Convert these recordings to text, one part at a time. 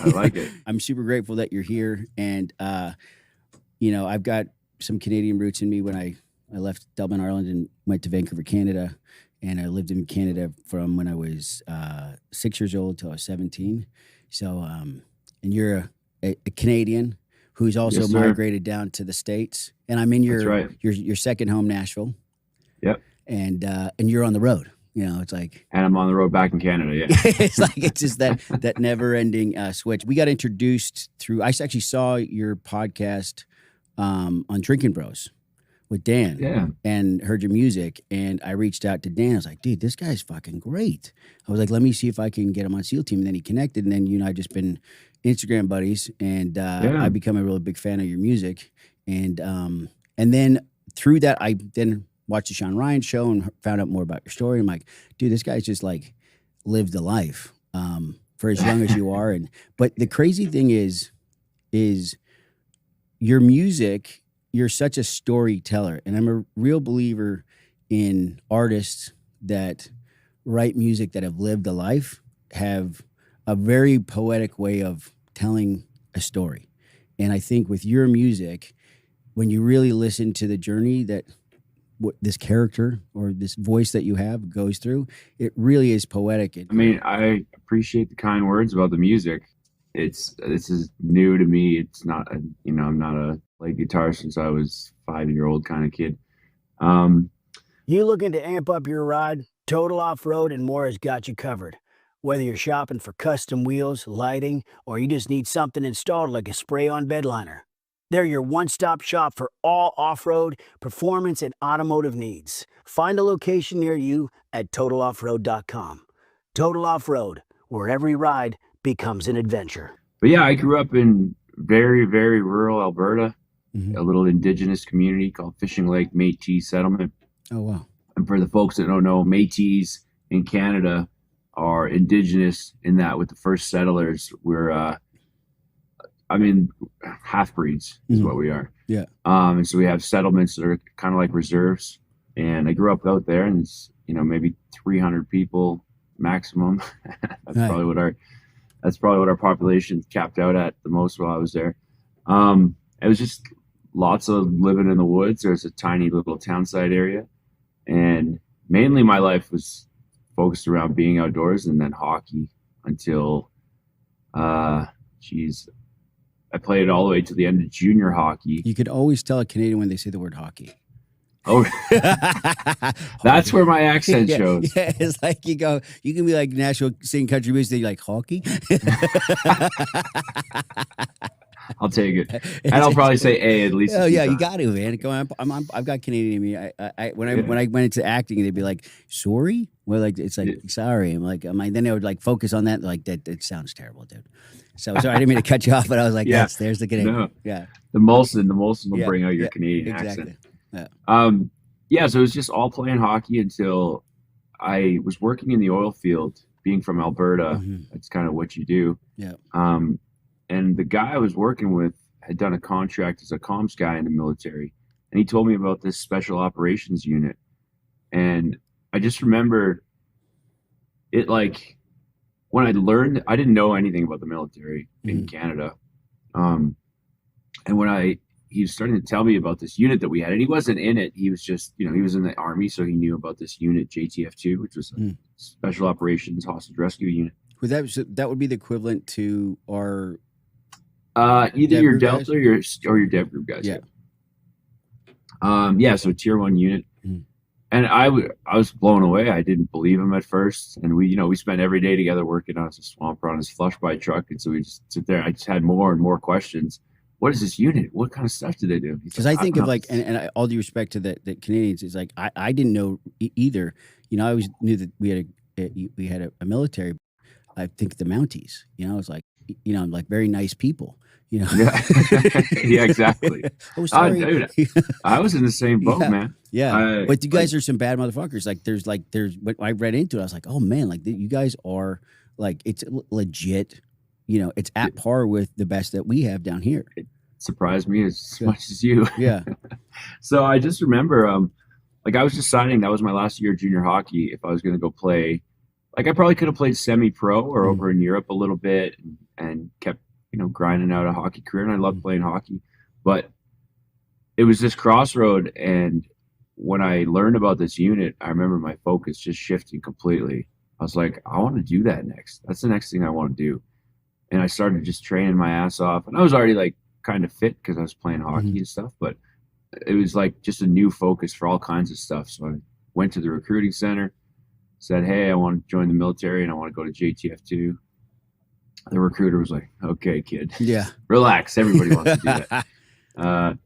I like it. I'm super grateful that you're here. And, you know, I've got some Canadian roots in me. When I left Dublin, Ireland, and went to Vancouver, Canada. And I lived in Canada from when I was 6 years old till I was 17. So, and you're a Canadian who's also Yes, sir. migrated down to the States. And I'm in That's right. your second home, Nashville. Yep. And you're on the road. You know, it's like, And I'm on the road back in Canada. Yeah. it's like, it's just that never ending switch. We got introduced through, I actually saw your podcast on Drinking Bros with Dan. Yeah. And heard your music, and I reached out to Dan. I was like, dude, this guy's fucking great. I was like, let me see if I can get him on SEAL Team. And then he connected, and then you and I just been Instagram buddies, and I become a really big fan of your music. And then through that, I then watched the Sean Ryan show and found out more about your story. I'm like, dude, this guy's just like lived a life for as young as you are. But the crazy thing is your music, you're such a storyteller. And I'm a real believer in artists that write music that have lived a life, have a very poetic way of telling a story. And I think with your music, when you really listen to the journey that what this character or this voice that you have goes through, it really is poetic. I mean, I appreciate the kind words about the music. This is new to me. It's not, I'm not a played guitar since I was 5-year-old kind of kid. You looking to amp up your ride? Total Off-Road and more has got you covered. Whether you're shopping for custom wheels, lighting, or you just need something installed like a spray-on bed liner, they're your one-stop shop for all off-road, performance, and automotive needs. Find a location near you at totaloffroad.com. Total Off-Road, where every ride becomes an adventure. But yeah, I grew up in very, very rural Alberta, a little indigenous community called Fishing Lake Métis Settlement. Oh, wow. And for the folks that don't know, Métis in Canada are indigenous in that with the first settlers, we're, half-breeds is what we are. Yeah. And so we have settlements that are kind of like reserves. And I grew up out there, and it's, maybe 300 people maximum. That's Right. probably what our population capped out at the most while I was there. It was just lots of living in the woods. There's a tiny little townside area. And mainly my life was focused around being outdoors and then hockey until, I played all the way to the end of junior hockey. You could always tell a Canadian when they say the word hockey. Oh, that's where my accent shows. Yeah, it's like you can be like Nashville singing country music, you're like hockey. I'll take it, and I'll probably say A at least. Oh yeah, you got to, man. Go on. I've got Canadian in me. When I went into acting, they'd be like, "Sorry," well, like it's like sorry. I'm like, then they would like focus on that. Like that sounds terrible, dude. So sorry, I didn't mean to cut you off, but I was like, yes, there's the Canadian. No. Yeah, the Molson will bring out your Canadian accent. Yeah. So it was just all playing hockey until I was working in the oil field. Being from Alberta, that's kind of what you do. Yeah. And the guy I was working with had done a contract as a comms guy in the military, and he told me about this special operations unit. And I just remember it, like, when I learned, I didn't know anything about the military in Canada. And when he was starting to tell me about this unit that we had, and he wasn't in it. He was just, he was in the Army, so he knew about this unit, JTF2, which was a special operations hostage rescue unit. That would be the equivalent to our either your Delta or your Dev Group guys. Yeah. So tier 1 unit. And I was blown away. I didn't believe him at first. And we spent every day together working on his swamper on his flush by truck. And so we just sit there. I just had more and more questions. What is this unit? What kind of stuff do they do? Because I think of like, and all due respect to the Canadians, is like, I didn't know either. I always knew that we had a military. I think the Mounties, it's like, like very nice people, Yeah, yeah, exactly. Oh, sorry. Dude, I was in the same boat, man. Yeah. But you guys are some bad motherfuckers. There's when I read into it, I was like, oh man, like you guys are like, it's legit, it's at par with the best that we have down here. It surprised me as much as you. Yeah. So I just remember, I was deciding that was my last year of junior hockey. If I was going to go play, I probably could have played semi-pro or over in Europe a little bit and grinding out a hockey career, and I loved playing hockey. But it was this crossroad, and when I learned about this unit, I remember my focus just shifting completely. I was like, I want to do that next. That's the next thing I want to do. And I started just training my ass off. And I was already like kind of fit because I was playing hockey and stuff, but it was like just a new focus for all kinds of stuff. So I went to the recruiting center, said, hey, I want to join the military and I want to go to JTF2. The recruiter was like, okay, kid. Yeah. Relax. Everybody wants to do that. Because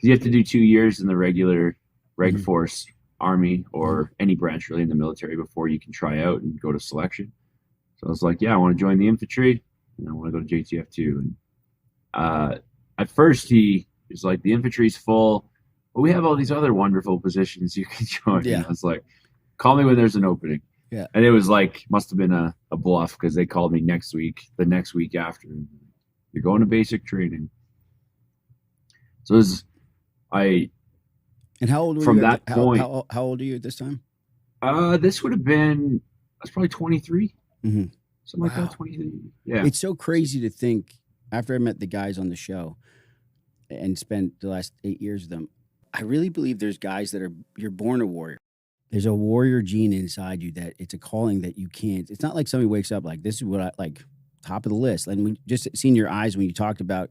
you have to do 2 years in the regular Reg Force Army or any branch really in the military before you can try out and go to selection. So I was like, yeah, I want to join the infantry and I want to go to JTF2. And at first he was like, the infantry's full, but we have all these other wonderful positions you can join. Yeah. And I was like, call me when there's an opening. Yeah. And it was like, must have been a bluff because they called me the next week after. You're going to basic training. So it was, and how old were from you that point? How old are you at this time? This would have been, I was probably 23. Something like that, 23. Yeah. It's so crazy to think, after I met the guys on the show and spent the last 8 years with them, I really believe there's guys that you're born a warrior. There's a warrior gene inside you that it's a calling that you can't. It's not like somebody wakes up like, this is what I like, top of the list. And we just seen your eyes when you talked about,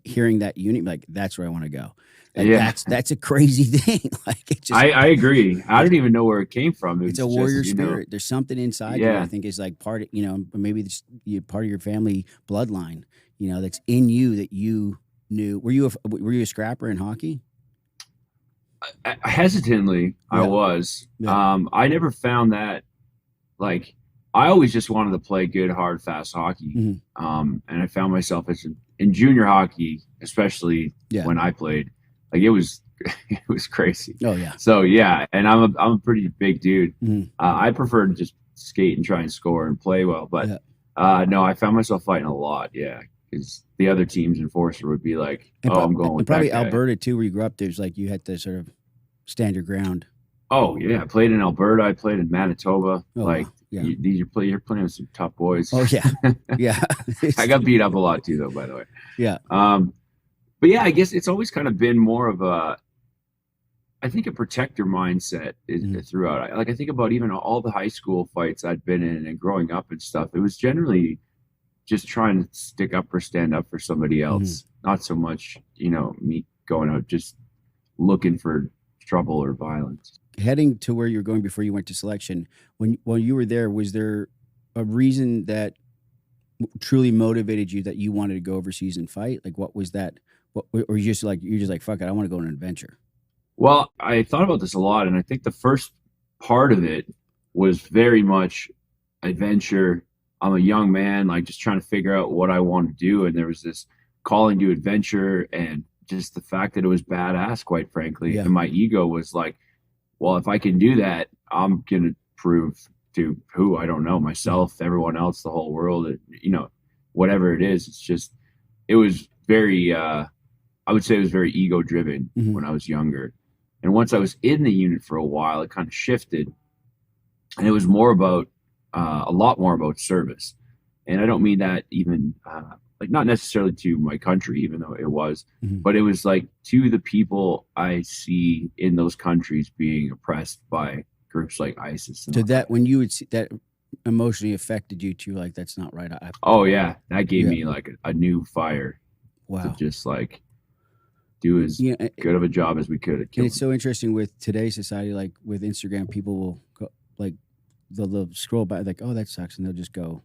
hearing that unit, like, that's where I want to go. Like, that's a crazy thing. Like, it just, I agree. I don't even know where it came from. It's a warrior spirit. There's something inside you. I think is like part of, maybe it's part of your family bloodline, that's in you that you knew. Were you a scrapper in hockey? Hesitantly, I was. I never found that, like, I always just wanted to play good, hard, fast hockey. And I found myself in junior hockey, especially when I played, like, it was crazy. Oh yeah. So yeah, and I'm a pretty big dude. I prefer to just skate and try and score and play well, but no, I found myself fighting a lot. Yeah, because the other teams in Forster would be like, I'm going with probably that guy. Alberta too, where you grew up. There's like you had to sort of stand your ground. Oh yeah, I played in Alberta. I played in Manitoba. Oh, you're playing with some tough boys. Oh yeah, yeah. I got beat up a lot too, though. By the way. Yeah. But yeah, I guess it's always kind of been more of a protector mindset throughout. I think about even all the high school fights I'd been in and growing up and stuff. It was generally just trying to stick up or stand up for somebody else. Not so much, me going out just looking for trouble or violence. Heading to where you were going before you went to selection, when you were there, was there a reason that truly motivated you that you wanted to go overseas and fight? Like, what was that? Or you're just like, fuck it, I want to go on an adventure? Well, I thought about this a lot, and I think the first part of it was very much adventure. I'm a young man, like, just trying to figure out what I want to do, and there was this calling to adventure, and just the fact that it was badass, quite frankly. And my ego was like, well, if I can do that, I'm going to prove to who, I don't know, myself, everyone else, the whole world, whatever it is. It's just, it was very, I would say it was very ego driven when I was younger. And once I was in the unit for a while, it kind of shifted, and it was more about, a lot more about service. And I don't mean that even, like, not necessarily to my country, even though it was, but it was like to the people I see in those countries being oppressed by groups like ISIS. So that when you would see that emotionally affected you too, like, that's not right. Oh yeah. That gave me like a new fire. Wow. To just like do as good of a job as we could at killing. And it's so interesting with today's society, like with Instagram, people will go, like, they'll scroll by like, oh, that sucks. And they'll just go,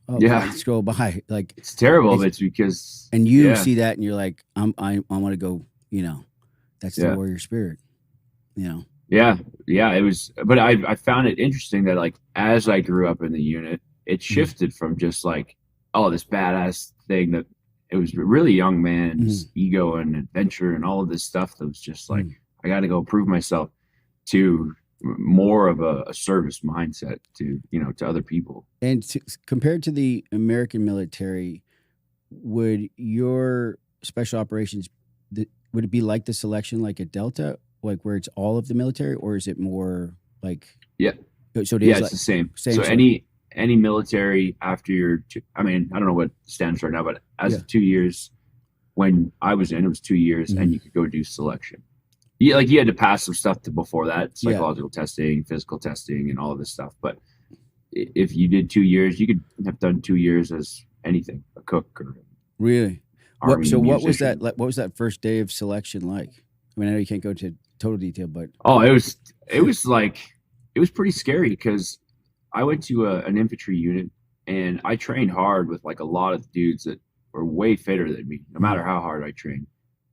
oh yeah, scroll by. Like, it's terrible. It's because, and you see that and you're like, I want to go, that's the warrior spirit, Yeah. It was, but I found it interesting that, like, as I grew up in the unit, it shifted from just like, oh, this badass thing, that it was really young man's ego and adventure and all of this stuff that was just like, I got to go prove myself, to more of a service mindset to, to other people. And compared to the American military, would your special operations, would it be like the selection, like at Delta, like where it's all of the military, or is it more like? Yeah. So it is it's like, the same. So sort. any military after your, I mean, I don't know what stands right now, but as of 2 years, when I was in, it was 2 years, and you could go do selection. You had to pass some stuff before that, psychological testing, physical testing, and all of this stuff. But if you did 2 years, you could have done 2 years as anything, a cook or really. So what was that? What was that first day of selection like? I mean, I know you can't go into total detail, but it was pretty scary because I went to an infantry unit, and I trained hard with like a lot of dudes that were way fitter than me, no matter how hard I trained.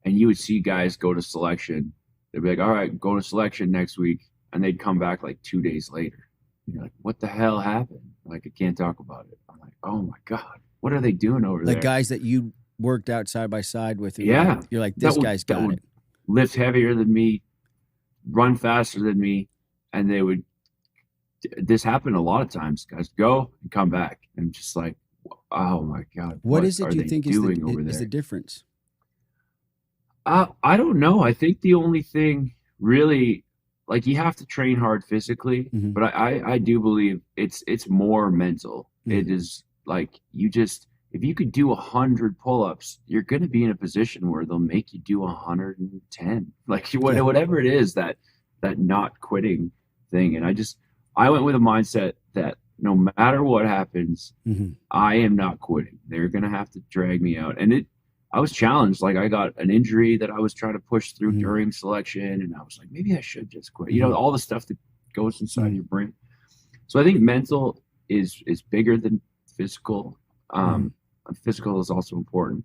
And you would see guys go to selection. They'd be like, all right, go to selection next week. And they'd come back like 2 days later. And you're like, what the hell happened? Like, I can't talk about it. I'm like, oh my God, what are they doing over there? The guys that you worked out side by side with. Yeah. You're like, this guy's got it. Lift heavier than me, run faster than me. And this happened a lot of times. Guys go and come back. And just like, oh my God. What is it you think is the difference? I don't know. I think the only thing really, like, you have to train hard physically, but I do believe it's more mental. It is like, if you could do 100 pull-ups, you're going to be in a position where they'll make you do 110, like whatever it is, that not quitting thing. And I went with a mindset that no matter what happens, I am not quitting. They're going to have to drag me out. And I was challenged. Like, I got an injury that I was trying to push through during selection, and I was like, maybe I should just quit. All the stuff that goes inside your brain. So I think mental is bigger than physical. Physical is also important.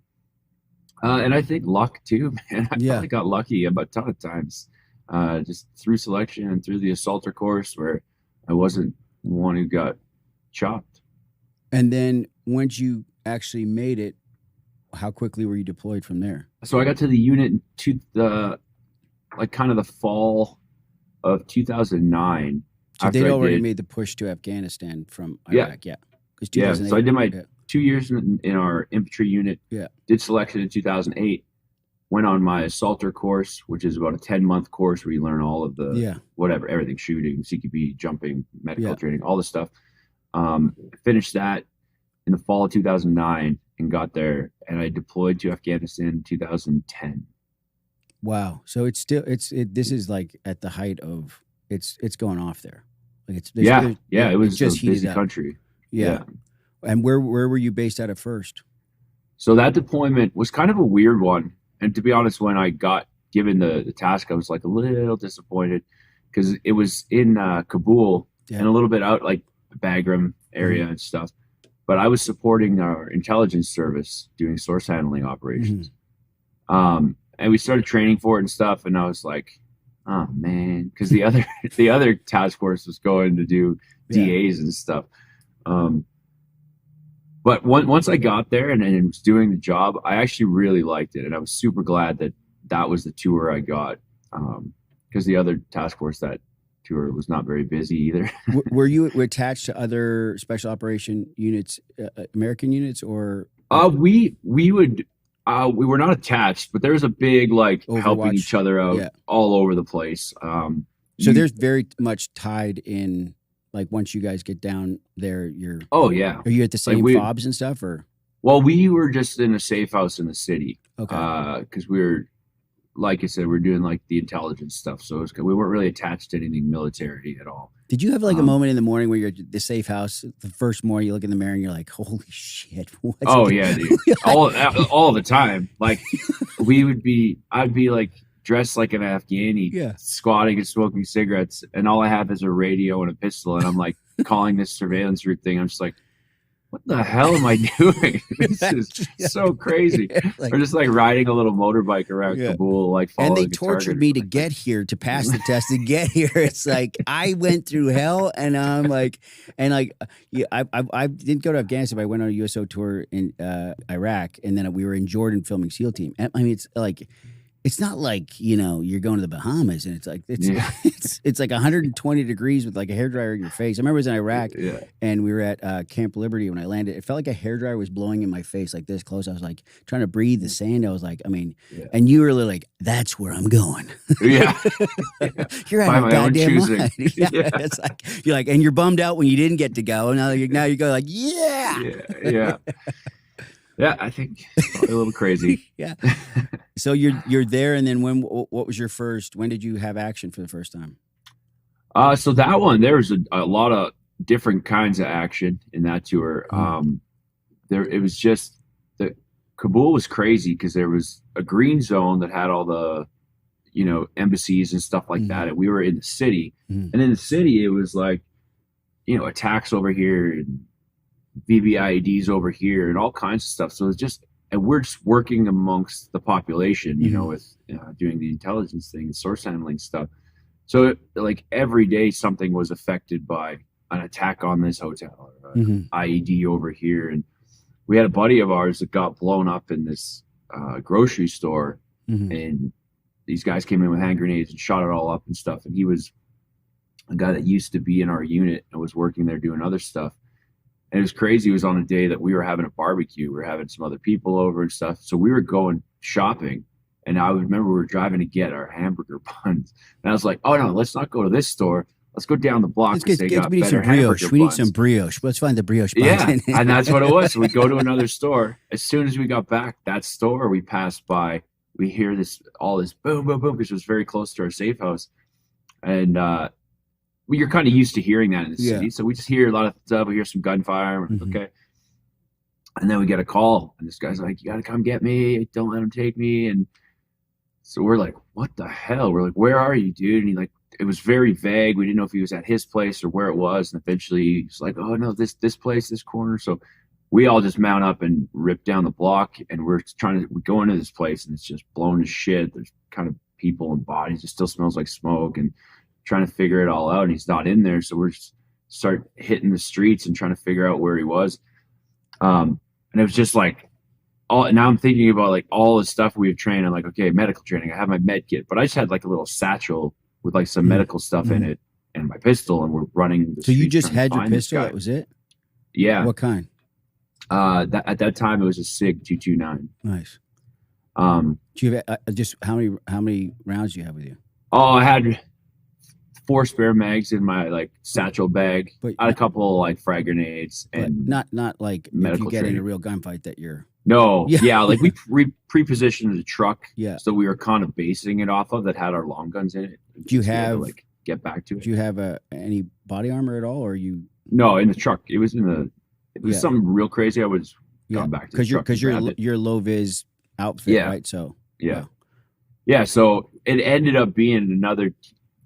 And I think luck too, man. I probably got lucky a ton of times, just through selection and through the assaulter course, where I wasn't one who got chopped. And then once you actually made it, how quickly were you deployed from there? So I got to the unit to the fall of 2009. So they'd already made the push to Afghanistan from Iraq. Yeah. So I did my 2 years in our infantry unit. Yeah. Did selection in 2008. Went on my assaulter course, which is about a 10-month course where you learn all of the everything, shooting, CQB, jumping, medical training, all this stuff. Finished that in the fall of 2009 and got there, and I deployed to Afghanistan in 2010. Wow. So it's still this is like at the height of it's going off there. Like it was just a busy country. Yeah. And where were you based out of first? So that deployment was kind of a weird one. And to be honest, when I got given the task, I was like a little disappointed because it was in Kabul and a little bit out like Bagram area and stuff. But I was supporting our intelligence service doing source handling operations. And we started training for it and stuff. And I was like, oh man, because the other task force was going to do DAs and stuff. But once I got there and was doing the job, I actually really liked it. And I was super glad that was the tour I got, because the other task force that tour was not very busy either. Were you attached to other special operation units, American units, or? We were not attached, but there was a big Overwatch, helping each other out all over the place. So there's very much tied in. Like once you guys get down there, you're. Oh yeah. Are you at the same fobs and stuff, or? Well, we were just in a safe house in the city. Okay. Because we were, like I said, we're doing like the intelligence stuff, so we weren't really attached to anything military at all. Did you have like a moment in the morning where you're at the safe house? The first morning you look in the mirror and you're like, "Holy shit!" Yeah, dude. all the time. Like I'd be like dressed like an Afghani, squatting and smoking cigarettes, and all I have is a radio and a pistol, and I'm like calling this surveillance route thing. I'm just like, what the hell am I doing? This is so crazy. We're just like riding a little motorbike around Kabul, like following. And they tortured me to get here, to pass the test, to get here. It's like I went through hell, and I'm like, I didn't go to Afghanistan, but I went on a USO tour in Iraq, and then we were in Jordan filming SEAL Team. I mean, it's like. It's not like, you're going to the Bahamas and it's like it's like 120 degrees with like a hairdryer in your face. I remember I was in Iraq and we were at Camp Liberty when I landed. It felt like a hairdryer was blowing in my face like this close. I was like trying to breathe the sand. I was like, and you were like, that's where I'm going. Yeah. You're out of goddamn mind. It's like you're like, and you're bummed out when you didn't get to go. Now you go like, yeah. Yeah, I think probably a little crazy. Yeah. So you're there, and then what was your first? When did you have action for the first time? So that one, there was a lot of different kinds of action in that tour. It was just that Kabul was crazy because there was a green zone that had all the, embassies and stuff like that, and we were in the city, and in the city it was like, attacks over here and VBIEDs over here and all kinds of stuff. So it's just, and we're just working amongst the population, with doing the intelligence thing and source handling stuff. So like every day something was affected by an attack on this hotel or an IED over here. And we had a buddy of ours that got blown up in this grocery store, and these guys came in with hand grenades and shot it all up and stuff. And he was a guy that used to be in our unit and was working there doing other stuff. And it was crazy. It was on a day that we were having a barbecue. We were having some other people over and stuff. So we were going shopping. And I remember we were driving to get our hamburger buns. And I was like, oh, no, let's not go to this store. Let's go down the block because they got better hamburger buns. We need some brioche. Let's find the brioche buns. Yeah, and that's what it was. So we go to another store. As soon as we got back, that store we passed by, we hear all this boom, boom, boom, because it was very close to our safe house. And you're kind of used to hearing that in the city. So we just hear a lot of stuff. We hear some gunfire. Okay. And then we get a call. And this guy's like, you got to come get me. Don't let him take me. And so we're like, what the hell? We're like, where are you, dude? And it was very vague. We didn't know if he was at his place or where it was. And eventually he's like, oh, no, this place, this corner. So we all just mount up and rip down the block. And we go into this place and it's just blown to shit. There's kind of people and bodies. It still smells like smoke and trying to figure it all out, and he's not in there. So we're just start hitting the streets and trying to figure out where he was. And it was just like, now I'm thinking about like all the stuff we've trained. I'm like, okay, medical training. I have my med kit, but I just had like a little satchel with like some medical stuff in it and my pistol, and we're running. So you just had your pistol? That was it? Yeah. What kind? At that time it was a SIG 229. Nice. Do you have just how many rounds do you have with you? Oh, I had 4 spare mags in my like satchel bag. But I had a couple of like frag grenades and not like if you get in a real gunfight that you're. No, like we pre-positioned the truck, so we were kind of basing it off of that had our long guns in it. Do you have like get back to it? Do you have any body armor at all, or you? No, in the truck. It was something real crazy. I was going back to because you're low vis outfit, right? So yeah. So it ended up being another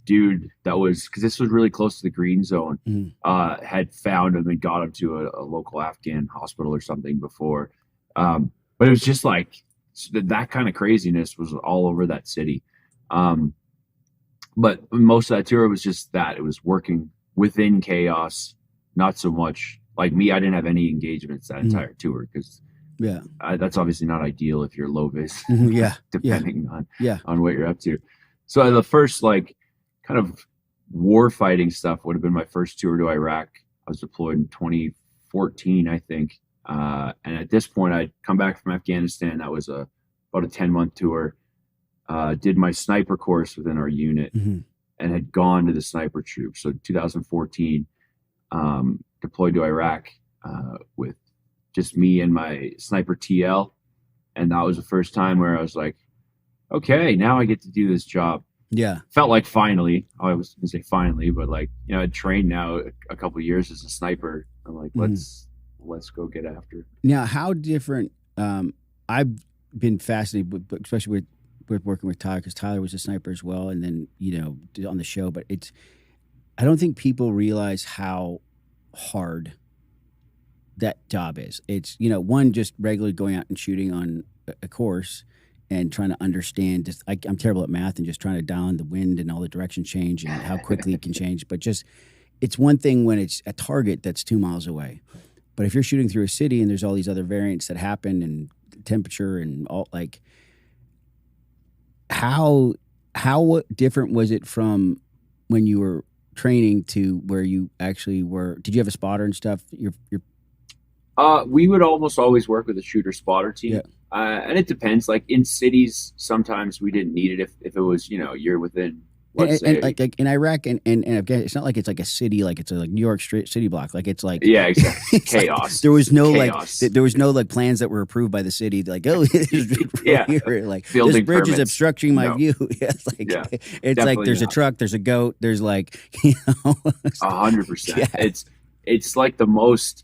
dude that was, because this was really close to the green zone, had found him and got him to a local Afghan hospital or something before. But it was just like that kind of craziness was all over that city. But most of that tour was just that. It was working within chaos, not so much like me. I didn't have any engagements that entire tour because that's obviously not ideal if you're low vis, depending on what you're up to. So the first like kind of war fighting stuff would have been my first tour to Iraq. I was deployed in 2014, I think. And at this point, I'd come back from Afghanistan. That was about a 10-month tour. Did my sniper course within our unit and had gone to the sniper troop. So 2014, deployed to Iraq with just me and my sniper TL. And that was the first time where I was like, okay, now I get to do this job. Yeah. Felt like finally, I was going to say finally, but like, I'd trained now a couple of years as a sniper. I'm like, let's go get after it. Now, how different, I've been fascinated with, especially with working with Tyler, because Tyler was a sniper as well. And then, on the show, but I don't think people realize how hard that job is. It's, one, just regularly going out and shooting on a course and trying to understand, just I'm terrible at math and just trying to dial in the wind and all the direction change and how quickly it can change. But just, it's one thing when it's a target that's 2 miles away. But if you're shooting through a city and there's all these other variants that happen and temperature and all, like, how different was it from when you were training to where you actually were? Did you have a spotter and stuff? We would almost always work with a shooter spotter team. Yeah. And it depends. Like in cities, sometimes we didn't need it if it was, you're within, let's say. And like in Iraq and Afghanistan, it's not like it's like a city, like it's a like New York city block. Like it's like, yeah, exactly. Chaos. Like, there was no Chaos. there was no like plans that were approved by the city. Like, oh, yeah, here, like building this bridge permits. is obstructing my view. Yeah, it's like there's a truck, there's a goat, there's like 100%. It's like the most.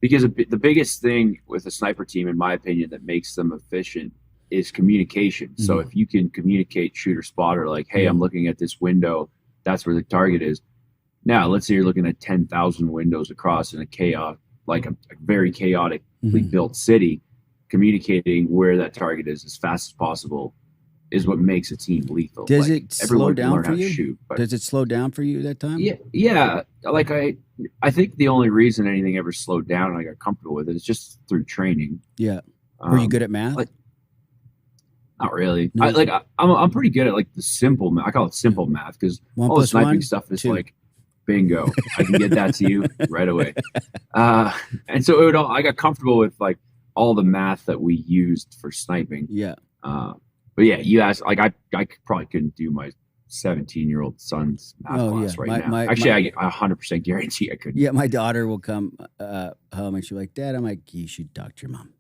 Because the biggest thing with a sniper team, in my opinion, that makes them efficient is communication. Mm-hmm. So if you can communicate shooter spotter, like, hey, I'm looking at this window, that's where the target is. Now, let's say you're looking at 10,000 windows across in a chaos, like a very chaotically built city, communicating where that target is as fast as possible is what makes a team lethal. Does it slow down for you? Shoot, Does it slow down for you that time? Yeah. Like I think the only reason anything ever slowed down and I got comfortable with it is just through training. Yeah. Were you good at math? Not really. No. I'm pretty good at like the simple math. I call it simple math because all the sniping stuff is 2. Like bingo. I can get that to you right away. And so I got comfortable with like all the math that we used for sniping. Yeah. But yeah, you asked, like, I probably couldn't do my 17-year-old son's math class right now. Actually, I 100% guarantee I couldn't. Yeah, my daughter will come home and she's like, Dad, I'm like, you should talk to your mom.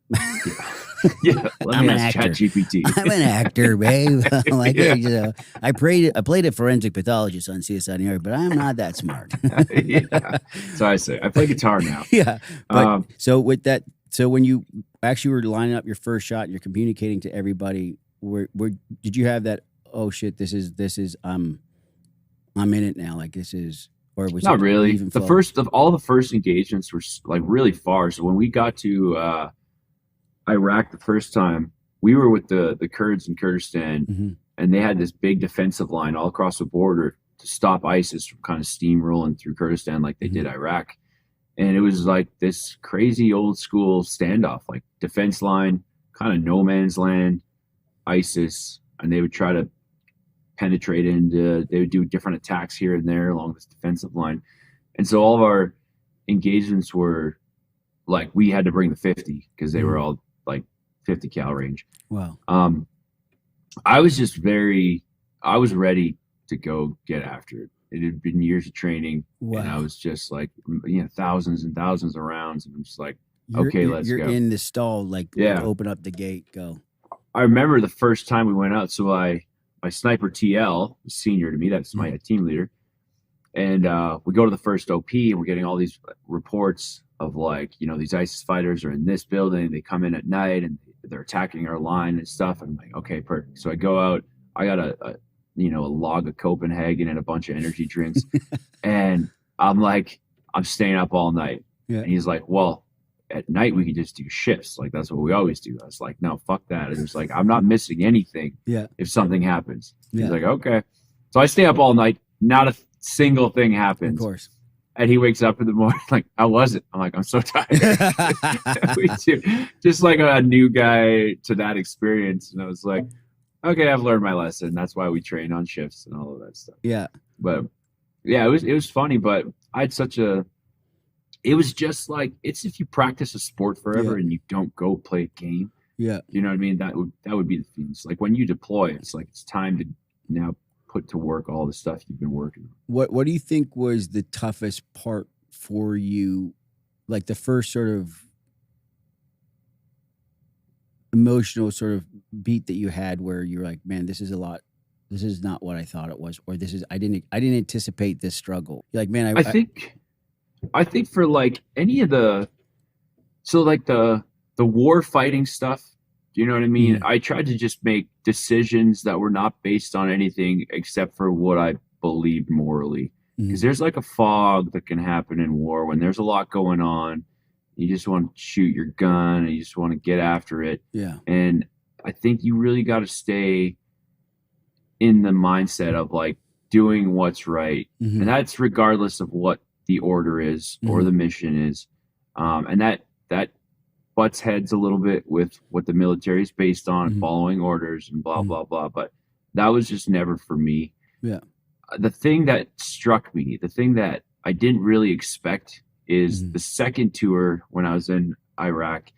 Yeah, let me ask ChatGPT. I'm an actor, babe. I'm like, hey, I played a forensic pathologist on CSI New York, but I'm not that smart. Yeah. So I say, I play guitar now. Yeah. But, so with that, so when you actually were lining up your first shot and you're communicating to everybody, where did you have that? Oh shit! This is I'm in it now. Like this is, or was not it really. Even the flow? first of all the first engagements were like really far. So when we got to Iraq the first time, we were with the Kurds in Kurdistan, and they had this big defensive line all across the border to stop ISIS from kind of steamrolling through Kurdistan like they did Iraq. And it was like this crazy old school standoff, like defense line, kind of no man's land. ISIS, and they would try to penetrate into, they would do different attacks here and there along this defensive line. And so all of our engagements were like, we had to bring the 50 because they were all like 50 cal range. Wow. I was ready to go get after it. It had been years of training. Wow. And I was just like, thousands and thousands of rounds. And I'm just like, let's go. You're in the stall, like open up the gate, go. I remember the first time we went out. So my sniper TL was senior to me. That's my team leader. And we go to the first OP and we're getting all these reports of like, these ISIS fighters are in this building. They come in at night and they're attacking our line and stuff. And I'm like, okay, perfect. So I go out. I got a log of Copenhagen and a bunch of energy drinks. And I'm like, I'm staying up all night. Yeah. And he's like, well, at night we could just do shifts. Like that's what we always do. I was like, no, fuck that. And it's like, I'm not missing anything. Yeah. If something happens. Yeah. He's like, okay. So I stay up all night. Not a single thing happens. Of course. And he wakes up in the morning like, how was it? I'm like, I'm so tired. We do. Just like a new guy to that experience. And I was like, okay, I've learned my lesson. That's why we train on shifts and all of that stuff. Yeah. But yeah, it was funny, but I had it was just like, it's if you practice a sport forever and you don't go play a game. Yeah. You know what I mean? That would be the thing. It's like when you deploy, it's like it's time to now put to work all the stuff you've been working on. What do you think was the toughest part for you? Like the first sort of emotional sort of beat that you had where you're like, man, this is a lot. This is not what I thought it was, or this is I didn't anticipate this struggle. You're like, man, I think for like any of the war fighting stuff, do you know what I mean? I tried to just make decisions that were not based on anything except for what I believed morally. Because there's like a fog that can happen in war when there's a lot going on. You just want to shoot your gun and you just want to get after it. Yeah. And I think you really got to stay in the mindset of like doing what's right. And that's regardless of what the order is or the mission is. And that butts heads a little bit with what the military is based on, following orders and blah, blah, blah. But that was just never for me. Yeah. The thing that struck me, the thing that I didn't really expect is the second tour when I was in Iraq.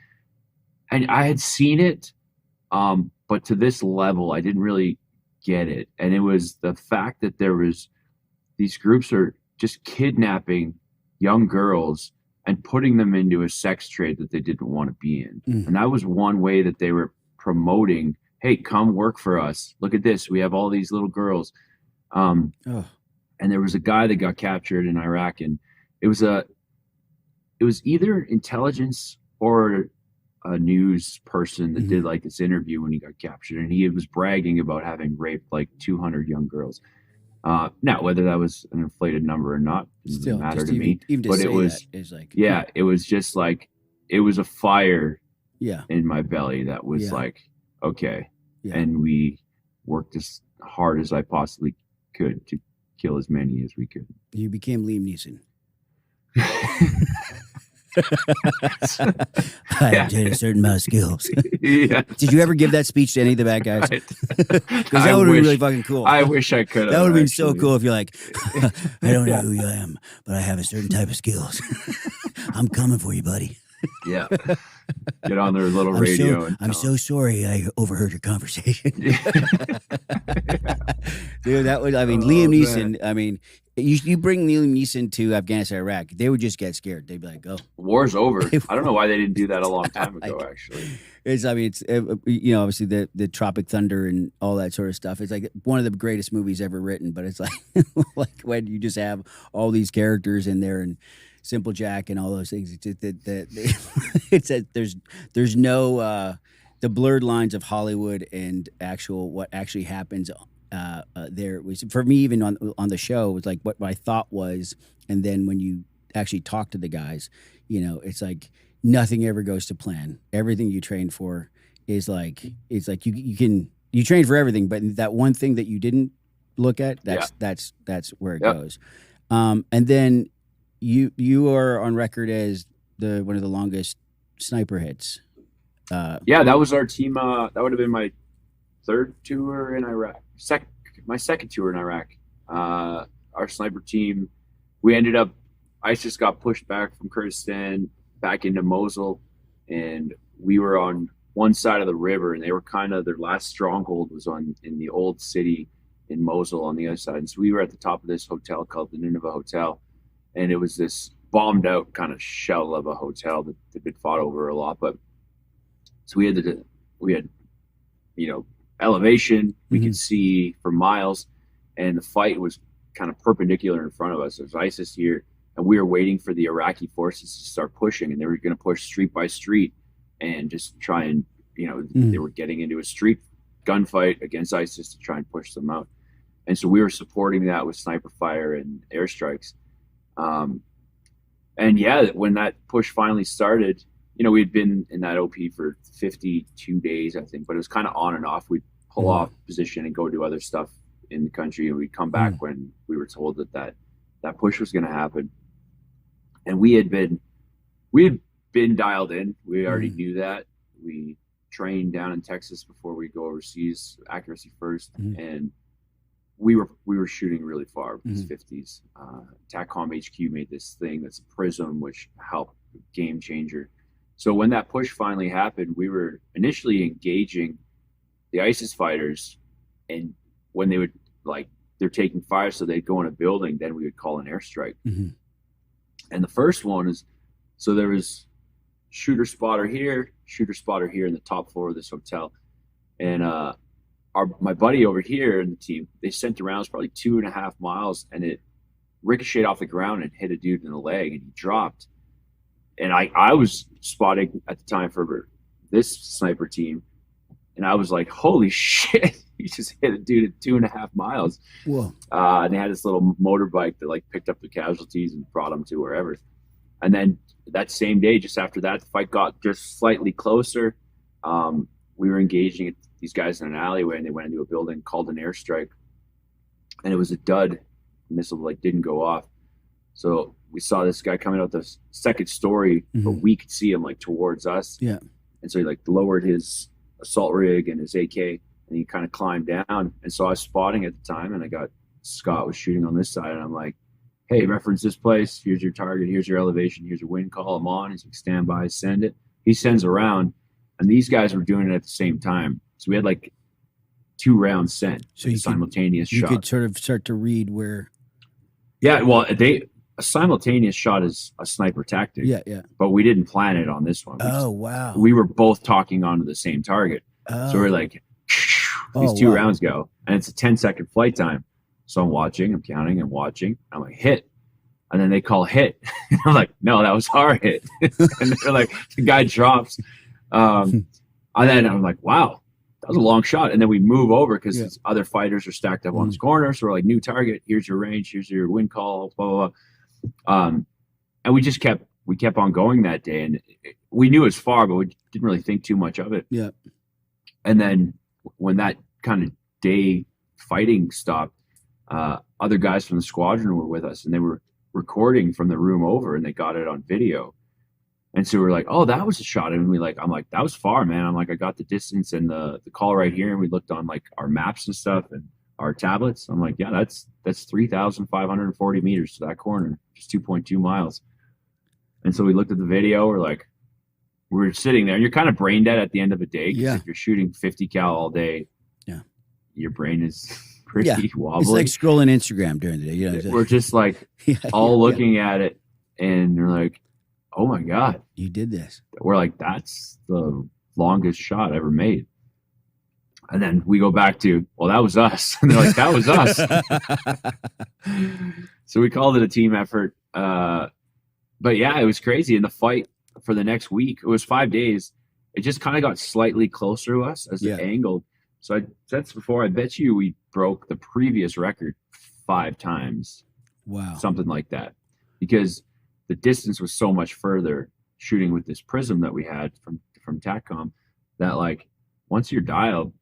And I had seen it, but to this level, I didn't really get it. And it was the fact that there was these groups are just kidnapping young girls and putting them into a sex trade that they didn't want to be in. And that was one way that they were promoting, hey, come work for us. Look at this. We have all these little girls. And there was a guy that got captured in Iraq, and it was either intelligence or a news person that did like this interview when he got captured, and he was bragging about having raped like 200 young girls. Now, whether that was an inflated number or not doesn't matter to me. But it was like, it was just like, it was a fire in my belly that was like, okay. And we worked as hard as I possibly could to kill as many as we could. You became Liam Neeson. I have a certain amount of skills. Did you ever give that speech to any of the bad guys? Because that would have been really fucking cool. I wish I could have. That would have been so cool if you're like, I don't know who I am, but I have a certain type of skills. I'm coming for you, buddy. Yeah. Get on their little radio. I'm so sorry I overheard your conversation. Dude, that would, I mean, Liam Neeson, man. I mean, you bring Liam Neeson to Afghanistan, Iraq, they would just get scared. They'd be like, "Oh, war's over." I don't know why they didn't do that a long time ago. Actually, it's you know, obviously the Tropic Thunder and all that sort of stuff. It's like one of the greatest movies ever written. But it's like like when you just have all these characters in there and Simple Jack and all those things. There's no the blurred lines of Hollywood and what actually happens. There was, for me, even on the show, it was like what I thought was, and then when you actually talk to the guys, you know, it's like nothing ever goes to plan. Everything you train for is like, it's like you train for everything, but that one thing that you didn't look at, that's where it goes. And then you are on record as one of the longest sniper hits. That was our team. That would have been my third tour in Iraq. My second tour in Iraq. Our sniper team, we ended up, ISIS got pushed back from Kurdistan back into Mosul, and we were on one side of the river, and they were kind of, their last stronghold was in the old city in Mosul on the other side. And so we were at the top of this hotel called the Nineveh Hotel, and it was this bombed out kind of shell of a hotel that had been fought over a lot. But so we had you know, elevation, we could see for miles, and the fight was kind of perpendicular in front of us. There's ISIS here, and we were waiting for the Iraqi forces to start pushing, and they were going to push street by street and just try and, you know, they were getting into a street gunfight against ISIS to try and push them out. And so we were supporting that with sniper fire and airstrikes. And yeah, when that push finally started, you know, we had been in that OP for 52 days, I think, but it was kind of on and off. We'd pull off position and go do other stuff in the country, and we'd come back when we were told that push was going to happen. And we had been dialed in. We already knew that. We trained down in Texas before we go overseas, accuracy first, and we were shooting really far with these 50s. TACCOM HQ made this thing that's a prism, which helped, game changer. So when that push finally happened, we were initially engaging the ISIS fighters, and when they would, like, they're taking fire, so they'd go in a building, then we would call an airstrike. And the first one is, so there was shooter spotter here in the top floor of this hotel. And my buddy over here in the team, they sent the rounds probably 2.5 miles, and it ricocheted off the ground and hit a dude in the leg, and he dropped. And I was spotting at the time for this sniper team, and I was like, holy shit, he just hit a dude at 2.5 miles. Whoa. And they had this little motorbike that like picked up the casualties and brought them to wherever. And then that same day, just after that, the fight got just slightly closer. We were engaging these guys in an alleyway, and they went into a building, called an airstrike, and it was a dud. The missile like didn't go off. So we saw this guy coming out the second story, but we could see him like towards us. Yeah. And so he like lowered his assault rig and his AK, and he kind of climbed down. And so I was spotting at the time, and I got Scott was shooting on this side, and I'm like, hey, reference this place. Here's your target. Here's your elevation. Here's your wind call. I'm on. He's like, stand by, send it. He sends around, and these guys were doing it at the same time. So we had like 2 rounds sent. So you simultaneous shot. You could sort of start to read where. Yeah, well, a simultaneous shot is a sniper tactic. Yeah, yeah. But we didn't plan it on this one. Wow. We were both talking onto the same target. So we're like, these 2 rounds go, and it's a 10-second flight time. So I'm watching, I'm counting and watching. I'm like, hit. And then they call hit. I'm like, no, that was our hit. And they're like, the guy drops. And then I'm like, wow, that was a long shot. And then we move over because other fighters are stacked up on this corner. So we're like, new target. Here's your range. Here's your wind call. Blah, blah, blah. And we kept on going that day. And we knew it was far, but we didn't really think too much of it. Yeah. And then when that kind of day fighting stopped, other guys from the squadron were with us, and they were recording from the room over, and they got it on video. And so we're like, oh, that was a shot. And I'm like, that was far, man. I'm like, I got the distance and the call right here. And we looked on like our maps and stuff and our tablets. I'm like, yeah, that's 3,540 meters to that corner, just 2.2 miles. And so we looked at the video. We're sitting there, and you're kind of brain dead at the end of a day. Because if you're shooting 50 cal all day, your brain is pretty wobbly. It's like scrolling Instagram during the day. You know, we're just like looking at it, and we're like, oh my God, you did this. We're like, that's the longest shot ever made. And then we go back to, well, that was us. And they're like, that was us. So we called it a team effort. But yeah, it was crazy. In the fight for the next week, it was 5 days. It just kind of got slightly closer to us as it angled. So I said this before, I bet you we broke the previous record 5 times. Wow. Something like that. Because the distance was so much further shooting with this prism that we had from TACCOM that like once you're dialed,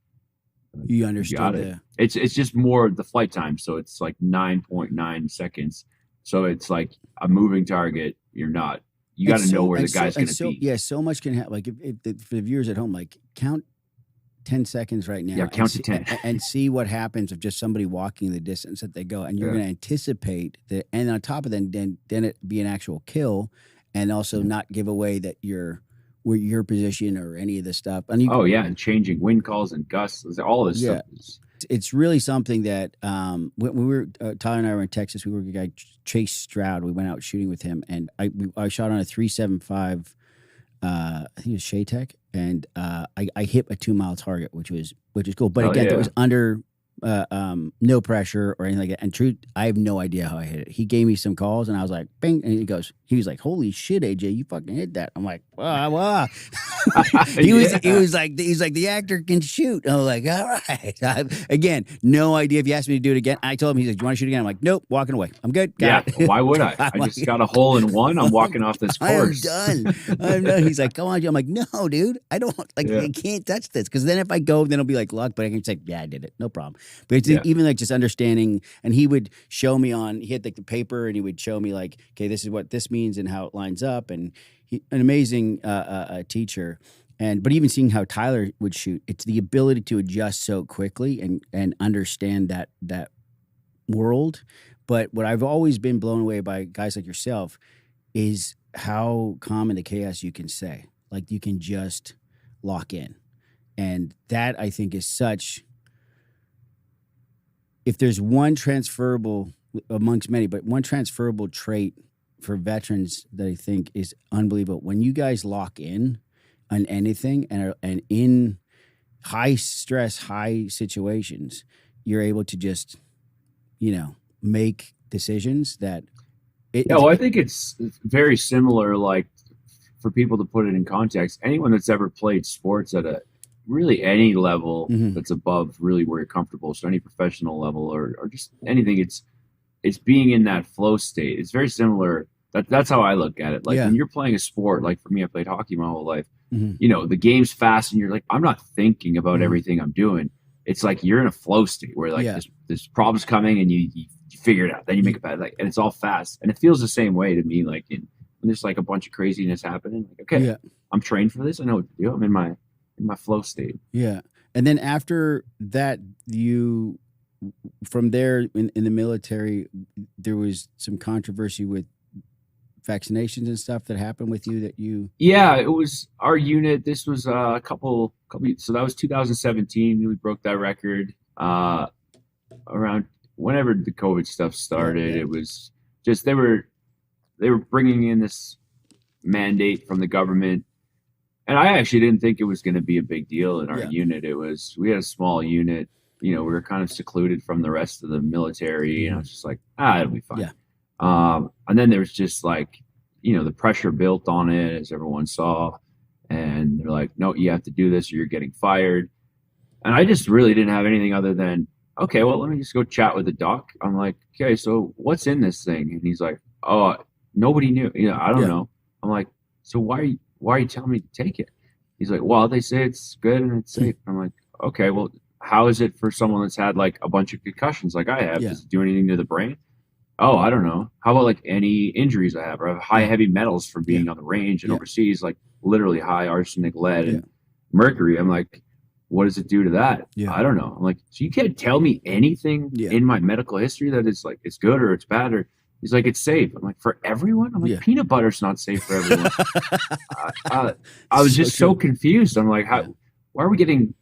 you understand it. It's just more the flight time. So it's like 9.9 seconds. So it's like a moving target. You got to know where the guy's going to be. Yeah, so much can happen. Like if for the viewers at home, like count 10 seconds right now. Yeah, count to 10. And see what happens if just somebody walking the distance that they go. And you're going to anticipate that. And on top of that, then it be an actual kill, and also not give away that where your position or any of this stuff. And and changing wind calls and gusts, all this stuff. It's really something that when we were Tyler and I were in Texas, we were with a guy Chase Stroud. We went out shooting with him, and I shot on a 375. I think it was Shaytek, and I hit a 2 mile target, which was cool. But again, it was under no pressure or anything like that. And truth, I have no idea how I hit it. He gave me some calls, and I was like, bing, and he was like, holy shit, AJ, you fucking hit that. I'm like, wow. He was like, the actor can shoot. I was like, all right. Again, no idea if you asked me to do it again. I told him, he's like, do you want to shoot again? I'm like, nope, walking away. I'm good. Why would I? I just got a hole in one. I'm walking off this course. I'm done. He's like, come on. I'm like, no, dude, I don't I can't touch this. Because then if I go, then it'll be like luck. But I can say, yeah, I did it. No problem. But it's even like just understanding. And he would show me he had like the paper, and he would show me like, okay, this is what this means and how it lines up. And an amazing teacher. But even seeing how Tyler would shoot, it's the ability to adjust so quickly and understand that world. But what I've always been blown away by guys like yourself is how calm in the chaos you can say. Like you can just lock in. And that I think is such, if there's one transferable amongst many, but one transferable trait for veterans that I think is unbelievable. When you guys lock in on anything and in high stress, high situations, you're able to just, make decisions that. I think it's very similar. Like for people to put it in context, anyone that's ever played sports at a really any level that's above really where you're comfortable, so any professional level or just anything, it's being in that flow state. It's very similar. That's how I look at it. Like when you're playing a sport, like for me, I played hockey my whole life. The game's fast, and you're like, I'm not thinking about everything I'm doing. It's like you're in a flow state where like this problem's coming, and you figure it out. Then you make it bad, and it's all fast. And it feels the same way to me. Like when there's like a bunch of craziness happening. Like, okay, I'm trained for this. I know what to do. I'm in my flow state. Yeah. And then after that, from there in the military, there was some controversy with vaccinations and stuff that happened with you that you. Yeah, it was our unit. This was a couple. So that was 2017. We broke that record around whenever the COVID stuff started. It was just they were bringing in this mandate from the government. And I actually didn't think it was going to be a big deal in our unit. We had a small unit, we were kind of secluded from the rest of the military. And I was just like, it'll be fine. Yeah. And then there was just like, the pressure built on it, as everyone saw. And they're like, no, you have to do this or you're getting fired. And I just really didn't have anything other than, okay, well, let me just go chat with the doc. I'm like, okay, so what's in this thing? And he's like, oh, nobody knew. I don't know. I'm like, so why are you telling me to take it? He's like, well, they say it's good and it's safe. I'm like, okay, well, how is it for someone that's had like a bunch of concussions like I have? Does it do anything to the brain? Oh, I don't know. How about like any injuries I have? Or I have high heavy metals from being on the range and overseas, like literally high arsenic, lead, and mercury. I'm like, what does it do to that? I don't know. I'm like, so you can't tell me anything in my medical history that it's like it's good or it's bad, or he's like, it's safe. I'm like, for everyone? I'm like, peanut butter's not safe for everyone. I was just so confused. I'm like, why are we getting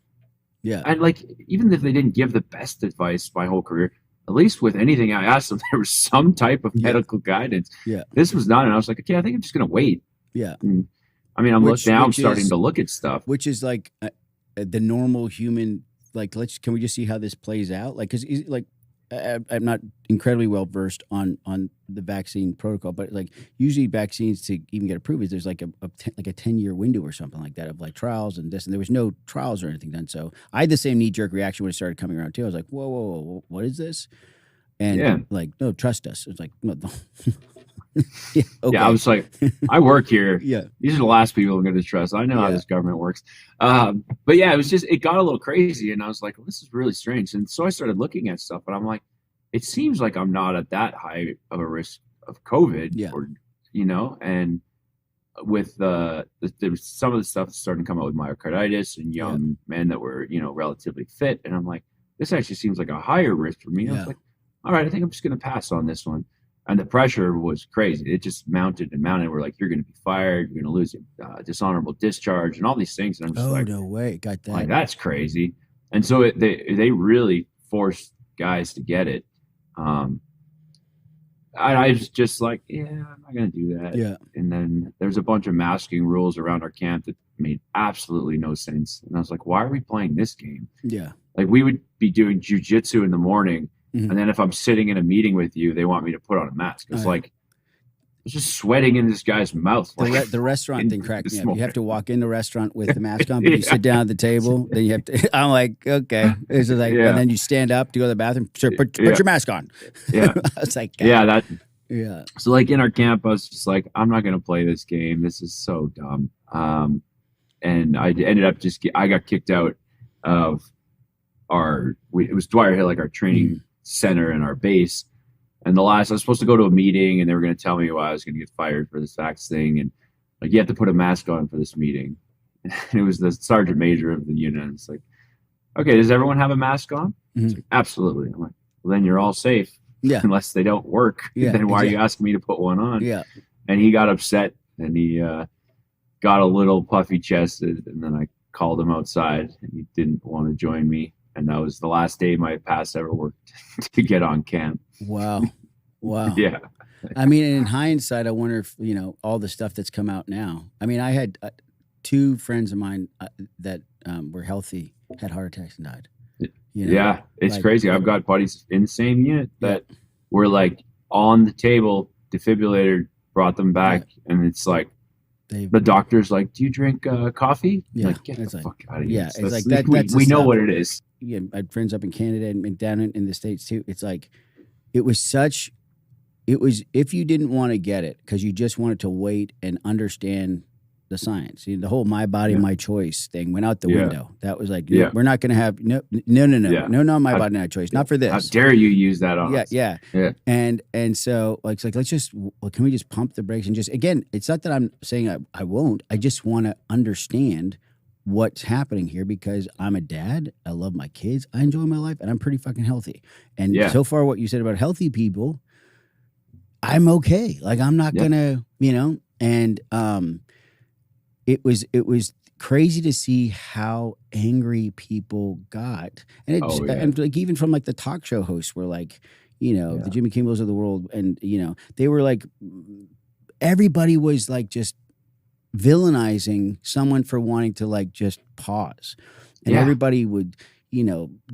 and like, even if they didn't give the best advice my whole career, at least with anything I asked them, there was some type of medical guidance. This was not, and I was like, okay, I think I'm just gonna wait. And, I mean, I'm starting to look at stuff, which is like the normal human. Like, can we just see how this plays out? Like, because like I'm not incredibly well versed on the vaccine protocol, but like usually vaccines to even get approved, there's like a 10-year window or something like that of like trials and this, and there was no trials or anything done. So I had the same knee-jerk reaction when it started coming around too. I was like, whoa, what is this? And like, no, trust us. It's like, no. I was like, I work here. These are the last people I'm going to trust. I know how this government works. But yeah, it got a little crazy, and I was like, well, this is really strange. And so I started looking at stuff, and I'm like, it seems like I'm not at that high of a risk of COVID, or and with there was some of the stuff that's starting to come out with myocarditis and young men that were relatively fit, and I'm like, this actually seems like a higher risk for me. I was like, all right, I think I'm just going to pass on this one. And the pressure was crazy. It just mounted and mounted. We're like, you're going to be fired. You're going to lose your dishonorable discharge and all these things. And I'm just like, no way, got that. Like, that's crazy. And so they really forced guys to get it. I was just like, I'm not going to do that. And then there's a bunch of masking rules around our camp that made absolutely no sense. And I was like, why are we playing this game? Like, we would be doing jujitsu in the morning. And then if I'm sitting in a meeting with you, they want me to put on a mask. It's like, it's just sweating in this guy's mouth. Like, the restaurant thing cracked me up. You have to walk in the restaurant with the mask on, but you sit down at the table. Then you have to. I'm like, okay. It's like, and then you stand up to go to the bathroom. Sir, put your mask on. I was like, God. So like in our camp, I was just like, I'm not gonna play this game. This is so dumb. And I ended up I got kicked out of it was Dwyer Hill, like our training center and our base. And I was supposed to go to a meeting, and they were going to tell me why I was going to get fired for this vax thing. And like, you have to put a mask on for this meeting. And it was the sergeant major of the unit. It's like, okay, does everyone have a mask on? It's like, absolutely. I'm like, well, then you're all safe. Unless they don't work. Then why are you asking me to put one on? And he got upset, and he got a little puffy chested. And then I called him outside, and he didn't want to join me. And that was the last day my pass ever worked to get on camp. Wow. Yeah. I mean, in hindsight, I wonder if, all the stuff that's come out now. I mean, I had two friends of mine that were healthy, had heart attacks and died. Yeah, it's crazy. I've got buddies in the same unit that were like on the table, defibrillator, brought them back. And it's like, the doctor's like, do you drink coffee? Like, get the fuck out of here. Yeah, it's like that. We know what it is. Yeah, I had friends up in Canada and down in the States too. It's like, it was if you didn't want to get it because you just wanted to wait and understand the science. The whole my body, my choice thing went out the window. That was like, we're not going to have, no, my body, my choice. Not for this. How dare you use that on us? Yeah. And so like, let's just, can we just pump the brakes and just, again, it's not that I'm saying I won't. I just want to understand what's happening here because I'm a dad. I love my kids. I enjoy my life and I'm pretty fucking healthy. And so far what you said about healthy people, I'm okay. Like I'm not gonna, and it was crazy to see how angry people got. And and like even from like the talk show hosts were like, the Jimmy Kimmels of the world, and they were like, everybody was like just villainizing someone for wanting to like just pause. And everybody would,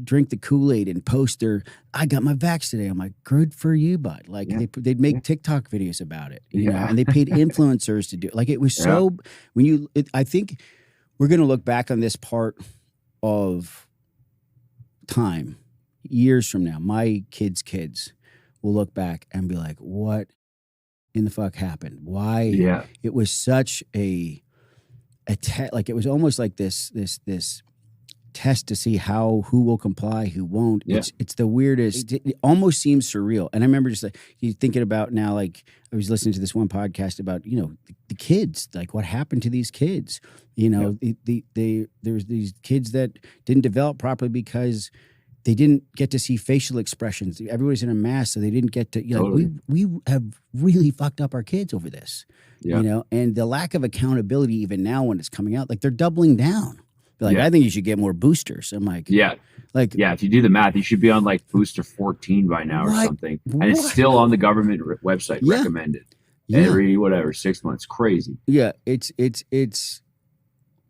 drink the Kool-Aid and post their, I got my vax today. I'm like, good for you, bud. Like they'd make TikTok videos about it, and they paid influencers to do it. Like it was so, I think we're going to look back on this part of time years from now. My kids' will look back and be like, what in the fuck happened? Why? Yeah. It was such like it was almost like this test to see who will comply, who won't. Yeah. It's the weirdest. It almost seems surreal. And I remember just like you thinking about now, like I was listening to this one podcast about, the kids, like what happened to these kids, there's these kids that didn't develop properly because they didn't get to see facial expressions. Everybody's in a mask, so they didn't get to, Totally. we have really fucked up our kids over this, and the lack of accountability even now when it's coming out, like they're doubling down. They're like, I think you should get more boosters. I'm like, if you do the math, you should be on like booster 14 by now or something. And it's still on the government website recommended every 6 months. Crazy. Yeah. It's,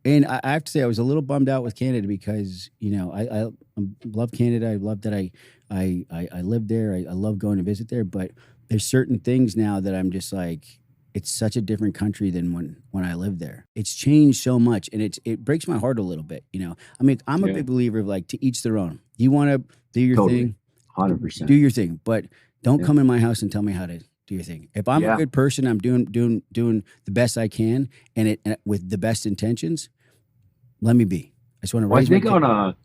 and I have to say, I was a little bummed out with Canada because, I love Canada. I love that I live there. I love going to visit there, but there's certain things now that I'm just like, it's such a different country than when I lived there. It's changed so much, and it breaks my heart a little bit. I mean, I'm a big believer of like to each their own. You want to do your thing, 100%. Do your thing, but don't come in my house and tell me how to do your thing. If I'm a good person, I'm doing the best I can, and with the best intentions. Let me be. I just want to raise my kid.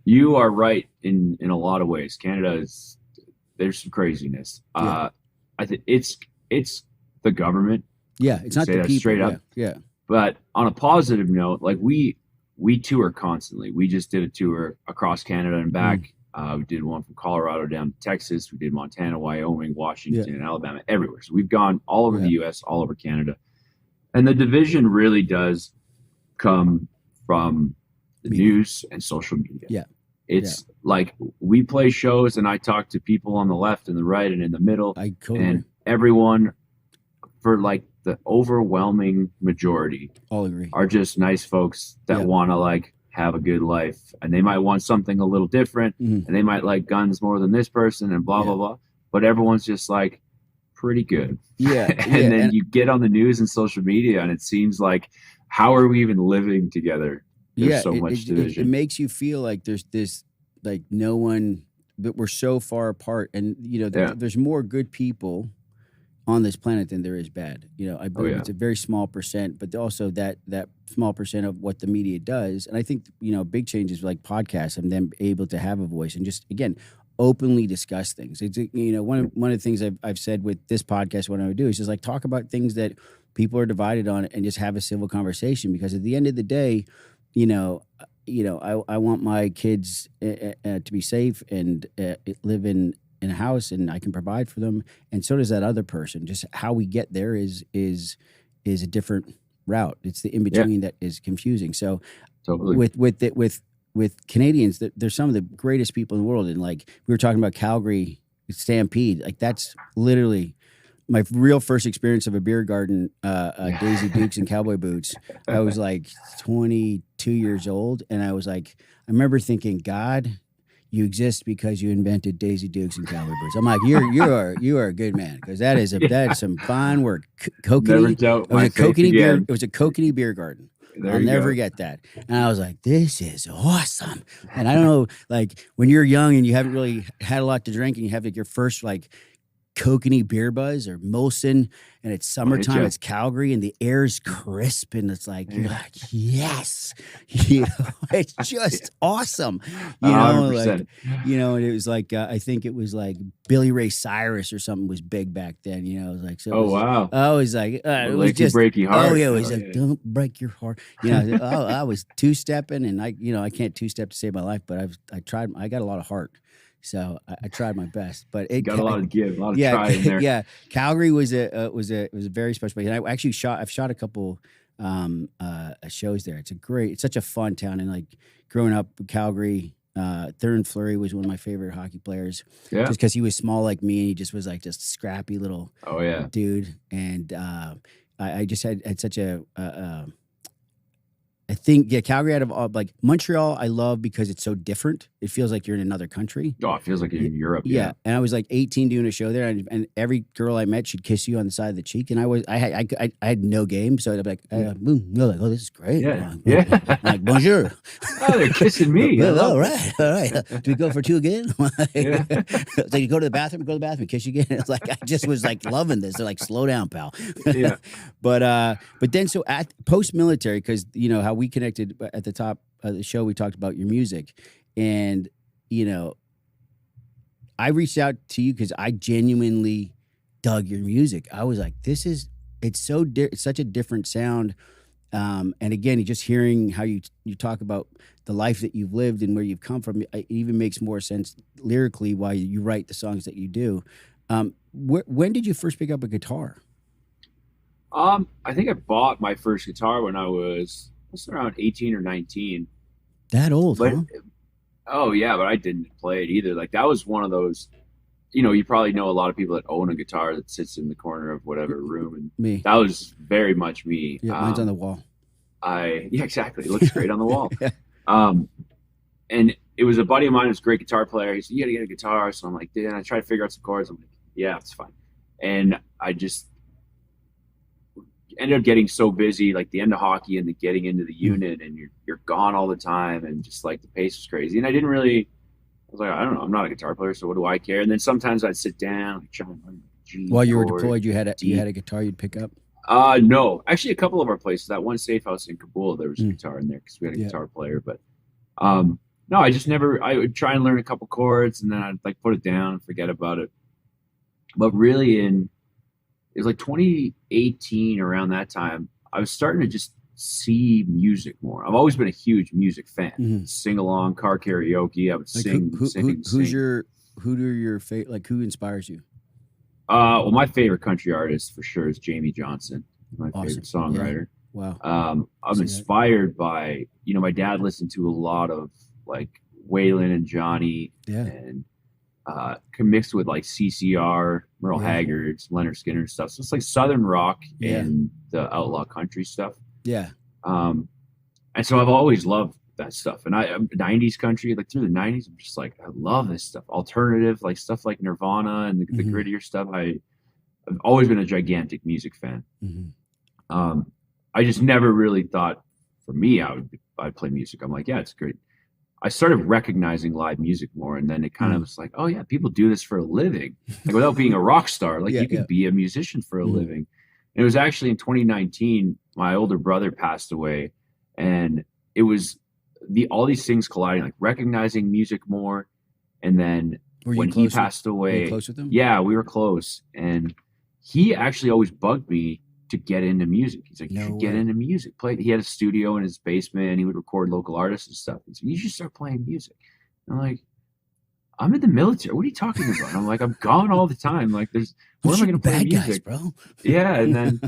You are right in a lot of ways. Canada there's some craziness. I think it's the government. Yeah, it's not the people. Straight up. Yeah. But on a positive note, like we tour constantly. We just did a tour across Canada and back. We did one from Colorado down to Texas. We did Montana, Wyoming, Washington, Alabama, everywhere. So we've gone all over the U.S., all over Canada. And the division really does come from the news and social media. Yeah. It's like we play shows and I talk to people on the left and the right and in the middle. And everyone, for like the overwhelming majority, all agree, are just nice folks that want to like have a good life, and they might want something a little different, and they might like guns more than this person, and blah blah blah. But everyone's just like pretty good. And then you get on the news and social media, and it seems like, how are we even living together? There's so much division. It makes you feel like there's this, like no one, but we're so far apart, and there's more good people on this planet than there is bad. I believe it's a very small percent, but also that small percent of what the media does. And I think, big changes like podcasts and them able to have a voice and just, again, openly discuss things. It's, one of the things I've said with this podcast, what I would do is just like talk about things that people are divided on and just have a civil conversation, because at the end of the day, I want my kids to be safe and live in a house, and I can provide for them, and so does that other person. Just how we get there is a different route. It's the in between that is confusing. So, totally. with Canadians, they're some of the greatest people in the world. And like we were talking about Calgary Stampede, like that's literally my real first experience of a beer garden, Daisy Dukes and cowboy boots. I was like 22 years old, and I was like, I remember thinking, God, you exist because you invented Daisy Dukes and cowboy boots. I'm like, you are a good man, because that is some fine work. It was a kokanee beer garden. I'll never forget that. And I was like, this is awesome. And I don't know, like when you're young and you haven't really had a lot to drink, and you have like your first like kokanee beer buzz, or Molson, and it's summertime, it's Calgary, and the air's crisp, and it's like, you're like, yes, it's just awesome. And it was like, I think it was like Billy Ray Cyrus or something was big back then, it was like, so wow. I was like, it was just break your heart. Oh yeah, it was like, don't break your heart. I was two-stepping, and I can't two-step to save my life, but I tried. I got a lot of heart. So I tried my best, but it got a lot of give, a lot of try in there. Yeah, Calgary was a very special place, and I actually shot a couple shows there. It's such a fun town, and like growing up in Calgary, Theron Fleury was one of my favorite hockey players. Yeah, just because he was small like me, and he just was like just scrappy little dude, and I just had such a. I think, Calgary out of like Montreal, I love because it's so different. It feels like you're in another country. Oh, it feels like you're in Europe. Yeah. And I was like 18 doing a show there, and every girl I met should kiss you on the side of the cheek. And I had no game, so I'd be like, like, oh, this is great. Yeah. I'm like, bonjour. Oh, they're kissing me. All right. Do we go for two again? It's like, you go to the bathroom, kiss you again. It's like, I just was like loving this. They're like, slow down, pal. Yeah. But then so at post-military, because how we connected at the top of the show, we talked about your music, and I reached out to you because I genuinely dug your music. I was like, it's such a different sound, and again, just hearing how you talk about the life that you've lived and where you've come from, it even makes more sense lyrically why you write the songs that you do. When did you first pick up a guitar? I think I bought my first guitar when I was around 18 or 19. That old, huh? Oh yeah, but I didn't play it either. Like that was one of those, you probably know a lot of people that own a guitar that sits in the corner of whatever room, and me. That was very much me. Yeah, mine's on the wall. Yeah, exactly. It looks great on the wall. Yeah. And it was a buddy of mine who's a great guitar player. He said, "You got to get a guitar." So I'm like, "Dude," and I tried to figure out some chords. I'm like, "Yeah, it's fine." And I just ended up getting so busy, like the end of hockey and the getting into the unit, and you're gone all the time, and just like the pace was crazy. And I was like, I don't know, I'm not a guitar player, so what do I care? And then sometimes I'd sit down, like, try and learn G while you were deployed. You had a guitar you'd pick up? No, actually, a couple of our places. That one safe house in Kabul, there was a guitar in there because we had a guitar player. But no, I just never. I would try and learn a couple chords, and then I'd like put it down and forget about it. But really, it was like 2018, around that time, I was starting to just see music more. I've always been a huge music fan. Mm-hmm. Sing along, car karaoke. I would like sing. Who inspires you? Well, my favorite country artist for sure is Jamie Johnson, my favorite songwriter. Yeah. Wow. I'm inspired by, my dad listened to a lot of like Waylon and Johnny, and mixed with like CCR, Merle Haggard, Leonard Skinner and stuff. So it's like Southern rock and the outlaw country stuff. Yeah. And so I've always loved that stuff. And I'm 90s country, like through the 90s, I'm just like, I love this stuff. Alternative, like stuff like Nirvana and the grittier stuff. I've always been a gigantic music fan. Mm-hmm. I just never really thought for me, I'd play music. I'm like, yeah, it's great. I started recognizing live music more, and then it kind of was like, oh yeah, people do this for a living, like without being a rock star. Like you could be a musician for a living. And it was actually in 2019, my older brother passed away, and it was all these things colliding, like recognizing music more. And then when he passed away, were you close with him? Yeah, we were close, and he actually always bugged me to get into music. He's like, you should get into music. He had a studio in his basement. He would record local artists and stuff. He's like, you should start playing music. And I'm like, I'm in the military. What are you talking about? I'm like, I'm gone all the time. Like, what am I going to play music, bro? Yeah. And then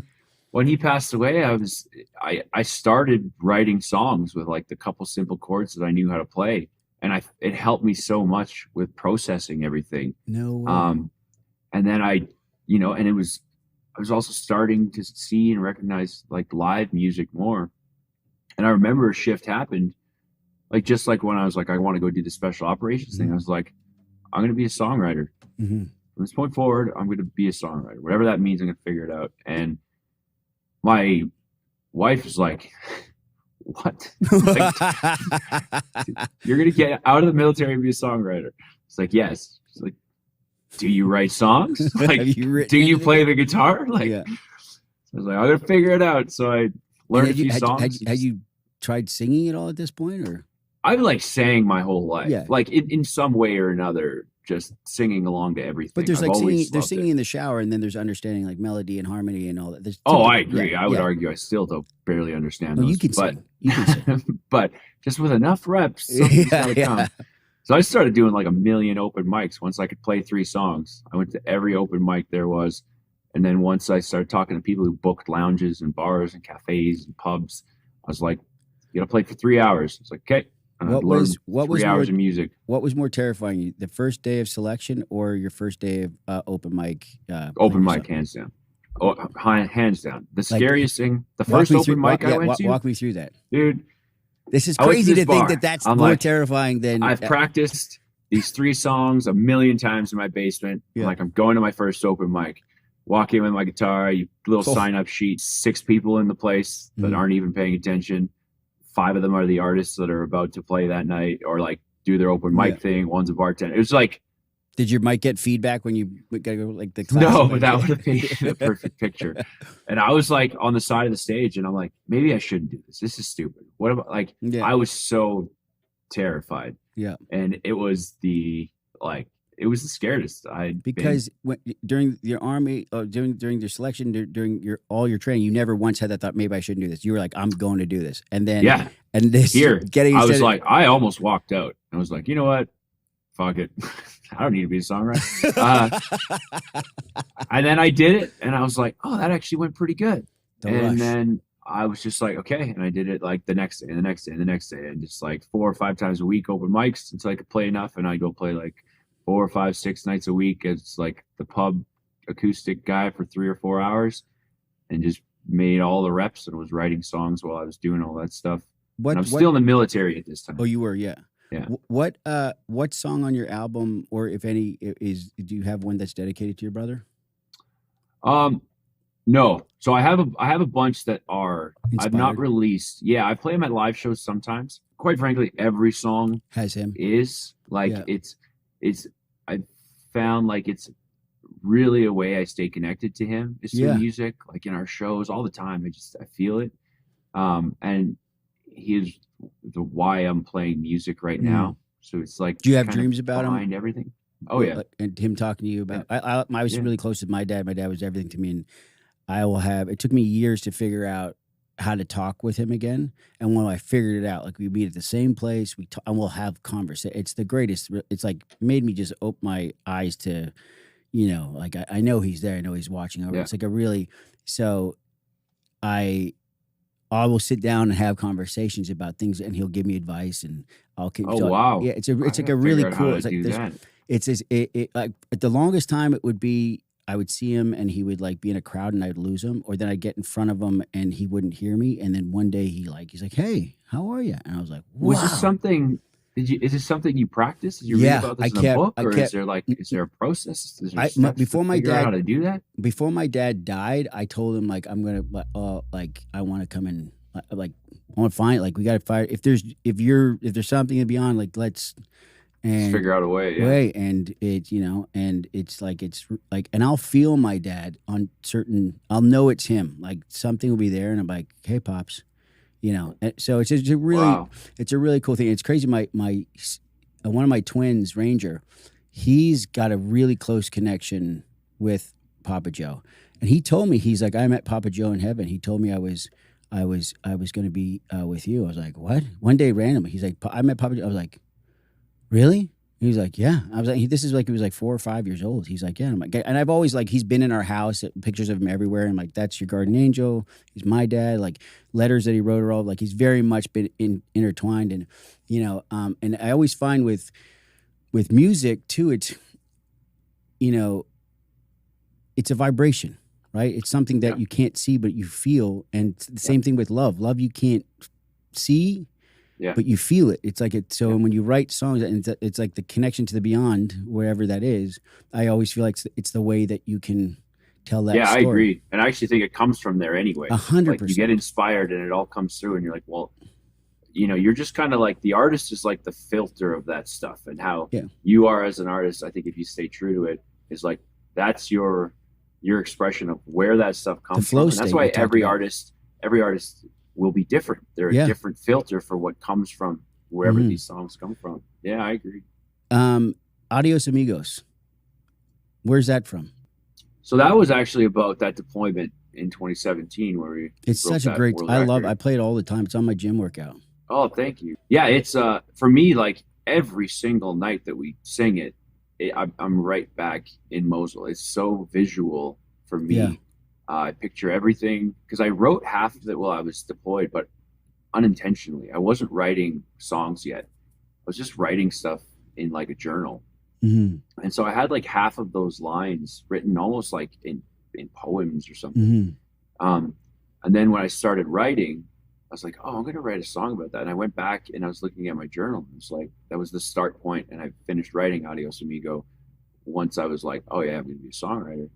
when he passed away, I started writing songs with like the couple simple chords that I knew how to play, and it helped me so much with processing everything. No way. And then I was also starting to see and recognize like live music more. And I remember a shift happened, like just like when I was like, I want to go do the special operations thing. I was like, I'm going to be a songwriter. From this point forward, I'm going to be a songwriter. Whatever that means, I'm going to figure it out. And my wife was like, what? Like, you're going to get out of the military and be a songwriter? It's like, yes. She's like, do you write songs? Like, do you play the guitar? Like, yeah. So I was like, I'm gonna figure it out. So I learned a few songs. Had you tried singing at all at this point, or? I've like sang my whole life, yeah. like in some way or another, just singing along to everything. But there's there's singing in the shower, and then there's understanding like melody and harmony and all that. I agree. I would argue I still don't barely understand those. You can sing. You can sing. But just with enough reps, something's gotta come. So I started doing like a million open mics. Once I could play 3 songs, I went to every open mic there was. And then once I started talking to people who booked lounges and bars and cafes and pubs, I was like, you got to play for 3 hours. I was like, okay. What was 3 hours of music? What was more terrifying, the first day of selection or your first day of open mic? Open mic, hands down. Oh, hands down. The scariest thing, the first open mic I went to. Walk me through that, dude. This is crazy to think that's more terrifying than. I've practiced these 3 songs a million times in my basement. Yeah. I'm going to my first open mic. Walk in with my guitar, little sign-up sheet, 6 people in the place that aren't even paying attention. 5 of them are the artists that are about to play that night or like do their open mic thing. One's a bartender. It was like, did your mic get feedback when you got to go like the class? No, but that would have been the perfect picture. And I was like on the side of the stage and I'm like, maybe I shouldn't do this. This is stupid. What about I was so terrified. Yeah. And it was the scariest. Because during your army, during your selection, during all your training, you never once had that thought, maybe I shouldn't do this. You were like, I'm going to do this. And then and this I was like, I almost walked out. I was like, you know what? Fuck it. I don't need to be a songwriter. And then I did it and I was like, oh, that actually went pretty good. Then I was just like, okay. And I did it like the next day and the next day and the next day. And just like 4 or 5 times a week, open mics until I could play enough. And I'd go play like 4 or 5, 6 nights a week as like the pub acoustic guy for 3 or 4 hours and just made all the reps and was writing songs while I was doing all that stuff. I'm still in the military at this time. Oh, you were? Yeah. Yeah. What song on your album, or if any, do you have one that's dedicated to your brother? No. So I have a bunch that are Inspired. I've not released. Yeah, I play them at live shows sometimes. Quite frankly, every song has him. Is like it's I found like it's really a way I stay connected to him. It's through music, like in our shows all the time. I feel it. And he is the why I'm playing music right now. So it's like, do you have dreams about him? Behind everything. Oh yeah. And him talking to you about, I was really close with my dad. My dad was everything to me. And it took me years to figure out how to talk with him again. And when I figured it out, like we meet at the same place, and we'll have conversation. It's the greatest. It's like made me just open my eyes to, like I know he's there. I know he's watching over. It's like so I will sit down and have conversations about things, and he'll give me advice, and I'll keep. Wow! Yeah, it's like a really cool. It's like like at the longest time it would be I would see him and he would like be in a crowd and I'd lose him, or then I'd get in front of him and he wouldn't hear me, and then one day he's like, "Hey, how are you?" And I was like, "Wow." Was this something? Is this something you practice? Did you read about this in a book, or is there a process? Before my dad, how to do that? Before my dad died, I told him like I'm gonna I want to come in, like I want to find, like we got to find if there's something beyond, like let's figure out a way. And it's and it's like and I'll feel my dad on certain. I'll know it's him. Like something will be there, and I'm like, "Hey, pops." And so it's a really cool thing. It's crazy. My one of my twins, Ranger, he's got a really close connection with Papa Joe, and he told me, he's like, I met Papa Joe in heaven. He told me I was going to be with you. I was like, what? One day randomly, he's like, I met Papa Joe. I was like, really? He was like, yeah. I was like, this is like, he was like 4 or 5 years old. He's like, yeah. And I'm like, and I've always like, he's been in our house, pictures of him everywhere. And I'm like, that's your guardian angel. He's my dad. Like letters that he wrote are all like, he's very much been intertwined. And, and I always find with music too, it's, it's a vibration, right? It's something that you can't see, but you feel. And it's the same thing with love. Love, you can't see, but you feel it. It's like it. So when you write songs, and it's like the connection to the beyond, wherever that is. I always feel like it's the way that you can tell that. Yeah, story. I agree, and I actually think it comes from there anyway. 100%. You get inspired, and it all comes through, and you're like, well, you're just kind of like the artist is like the filter of that stuff, and how you are as an artist. I think if you stay true to it, is like, that's your expression of where that stuff comes flow from. And that's why every artist will be different. They're a different filter for what comes from wherever these songs come from. Yeah, I agree. Adios Amigos. Where's that from? So that was actually about that deployment in 2017 where we. It's such a great. I play it all the time. It's on my gym workout. Oh, thank you. Yeah, it's for me, like every single night that we sing it, I'm right back in Mosul. It's so visual for me. Yeah. I picture everything because I wrote half of it while I was deployed, but unintentionally. I wasn't writing songs yet. I was just writing stuff in like a journal. Mm-hmm. And so I had like half of those lines written almost like in poems or something. Mm-hmm. And then when I started writing, I was like, oh, I'm going to write a song about that. And I went back and I was looking at my journal. It was like, that was the start point. And I finished writing Adios Amigo once I was like, oh yeah, I'm going to be a songwriter.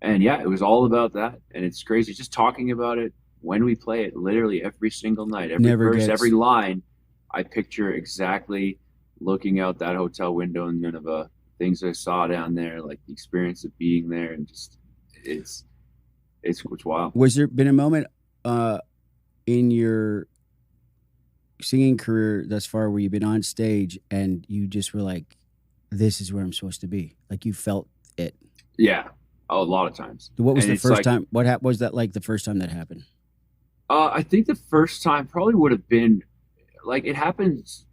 And yeah, it was all about that. And it's crazy just talking about it when we play it, literally every single night, every verse, every line. I picture exactly looking out that hotel window in Nineveh, things I saw down there, like the experience of being there, and just it's wild. Was there been a moment in your singing career thus far where you've been on stage and you just were like, this is where I'm supposed to be? Like you felt it? Yeah. A lot of times. What was the first time? What was that like the first time that happened? I think the first time probably would have been like it happens.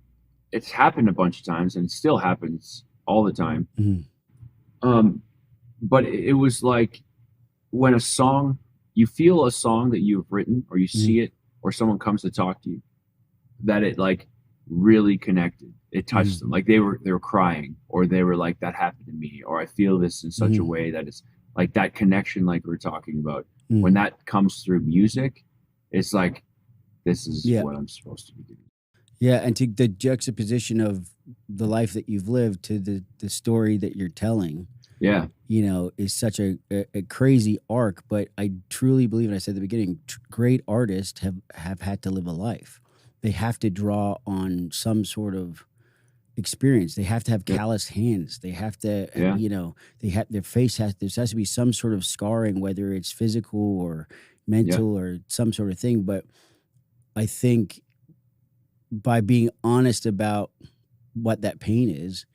It's happened a bunch of times and it still happens all the time. Mm-hmm. But it was like when you feel a song that you've written or you see it or someone comes to talk to you, that it like really connected. It touched them. Like they were crying or they were like, that happened to me, or I feel this in such a way that it's like that connection, like we're talking about. When that comes through music, it's like, this is what I'm supposed to be doing. Yeah, and to the juxtaposition of the life that you've lived to the story that you're telling, is such a crazy arc. But I truly believe, and I said at the beginning, great artists have had to live a life. They have to draw on some sort of experience. They have to have calloused hands. They have to, their face there has to be some sort of scarring, whether it's physical or mental or some sort of thing. But I think by being honest about what that pain is,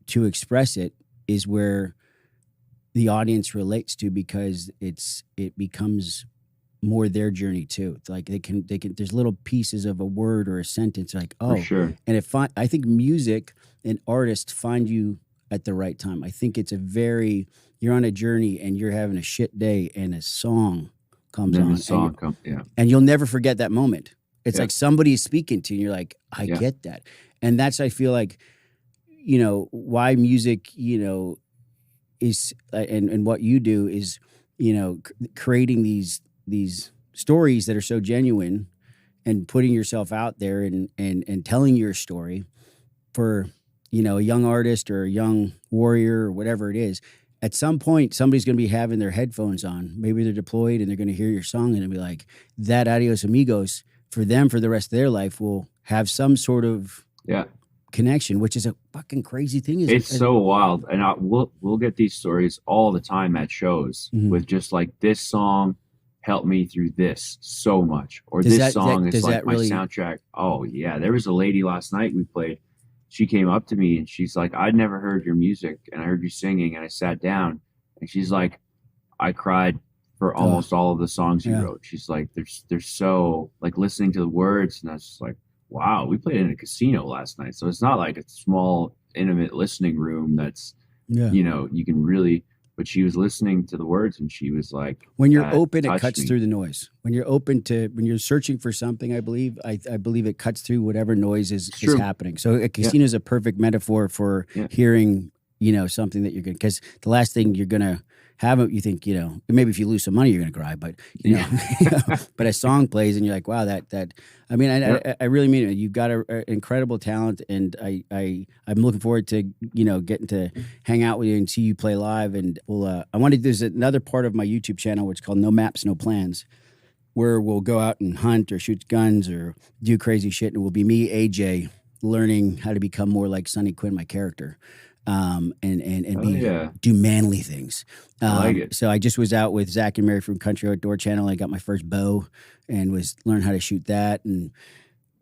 to express it is where the audience relates to, because it becomes more their journey too. It's like they can there's little pieces of a word or a sentence like, oh, for sure. And I think music and artists find you at the right time. I think it's you're on a journey and you're having a shit day and a song comes on. And you'll never forget that moment. It's like somebody is speaking to you and you're like, I get that. And that's, I feel like, why music, is, and what you do is, creating these stories that are so genuine and putting yourself out there and telling your story for, a young artist or a young warrior or whatever it is. At some point, somebody's going to be having their headphones on. Maybe they're deployed and they're going to hear your song and it'll be like, that Adios Amigos for them for the rest of their life will have some sort of connection, which is a fucking crazy thing. It's so wild. And we'll get these stories all the time at shows with just like, this song helped me through this so much, or this song is like my soundtrack. Oh yeah. There was a lady last night we played. She came up to me and she's like, I'd never heard your music and I heard you singing, and I sat down and she's like, I cried for almost all of the songs you wrote. She's like, they're so like listening to the words, and I was just like, wow, we played in a casino last night. So it's not like a small, intimate listening room that's, you can really, but she was listening to the words and she was like, when you're open, it cuts through the noise. When you're open when you're searching for something, I believe it cuts through whatever noise is happening. So a casino is a perfect metaphor for hearing, something that you're going to, because the last thing you're going to have, you think, maybe if you lose some money, you're going to cry, but, but a song plays and you're like, wow, I really mean it. You've got an incredible talent, and I'm looking forward to, getting to hang out with you and see you play live. And there's another part of my YouTube channel, which is called No Maps, No Plans, where we'll go out and hunt or shoot guns or do crazy shit. And it will be me, AJ, learning how to become more like Sonny Quinn, my character. and do manly things. I like it. So I just was out with Zach and Mary from Country Outdoor Channel. I got my first bow and was learning how to shoot that, and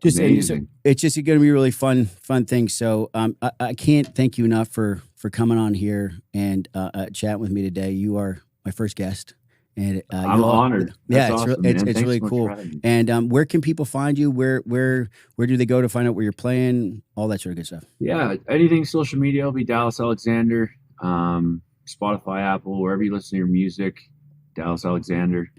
just it's just going to be a really fun thing. So I can't thank you enough for coming on here and chatting with me today. You are my first guest. And I'm honored. Yeah, awesome, it's really cool. And where can people find you? Where do they go to find out where you're playing? All that sort of good stuff. Yeah, anything social media will be Dallas Alexander, Spotify, Apple, wherever you listen to your music. Dallas Alexander.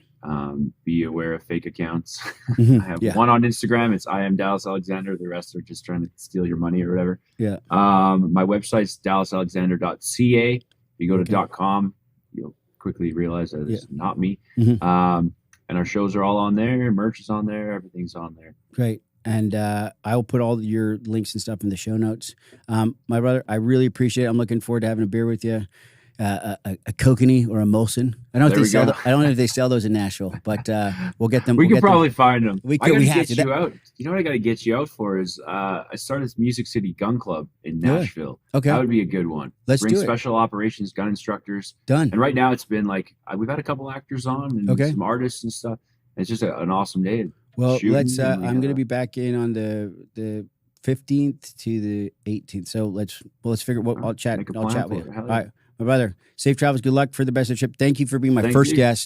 Be aware of fake accounts. I have one on Instagram. It's I am Dallas Alexander. The rest are just trying to steal your money or whatever. Yeah. My website's dallasalexander.ca. If you go to .com, you'll quickly realize that it's not me. And our shows are all on there. Merch is on there. Everything's on there. Great. And I will put all your links and stuff in the show notes. My brother, I really appreciate it. I'm looking forward to having a beer with you. A kokanee or a Molson. I don't know if they sell. I don't know if they sell those in Nashville, but we'll get them. We could probably find them. We have to get you out. You know what I got to get you out for is I started this Music City Gun Club in Nashville. Okay, that would be a good one. Let's bring do it. Special operations gun instructors. Done. And right now it's been like we've had a couple actors on and some artists and stuff. It's just an awesome day. Well, let's. I'm going to be back in on the 15th to the 18th. So let's figure. I'll chat. I'll chat with you. All right. My brother, safe travels. Good luck for the best of the trip. Thank you for being my first guest.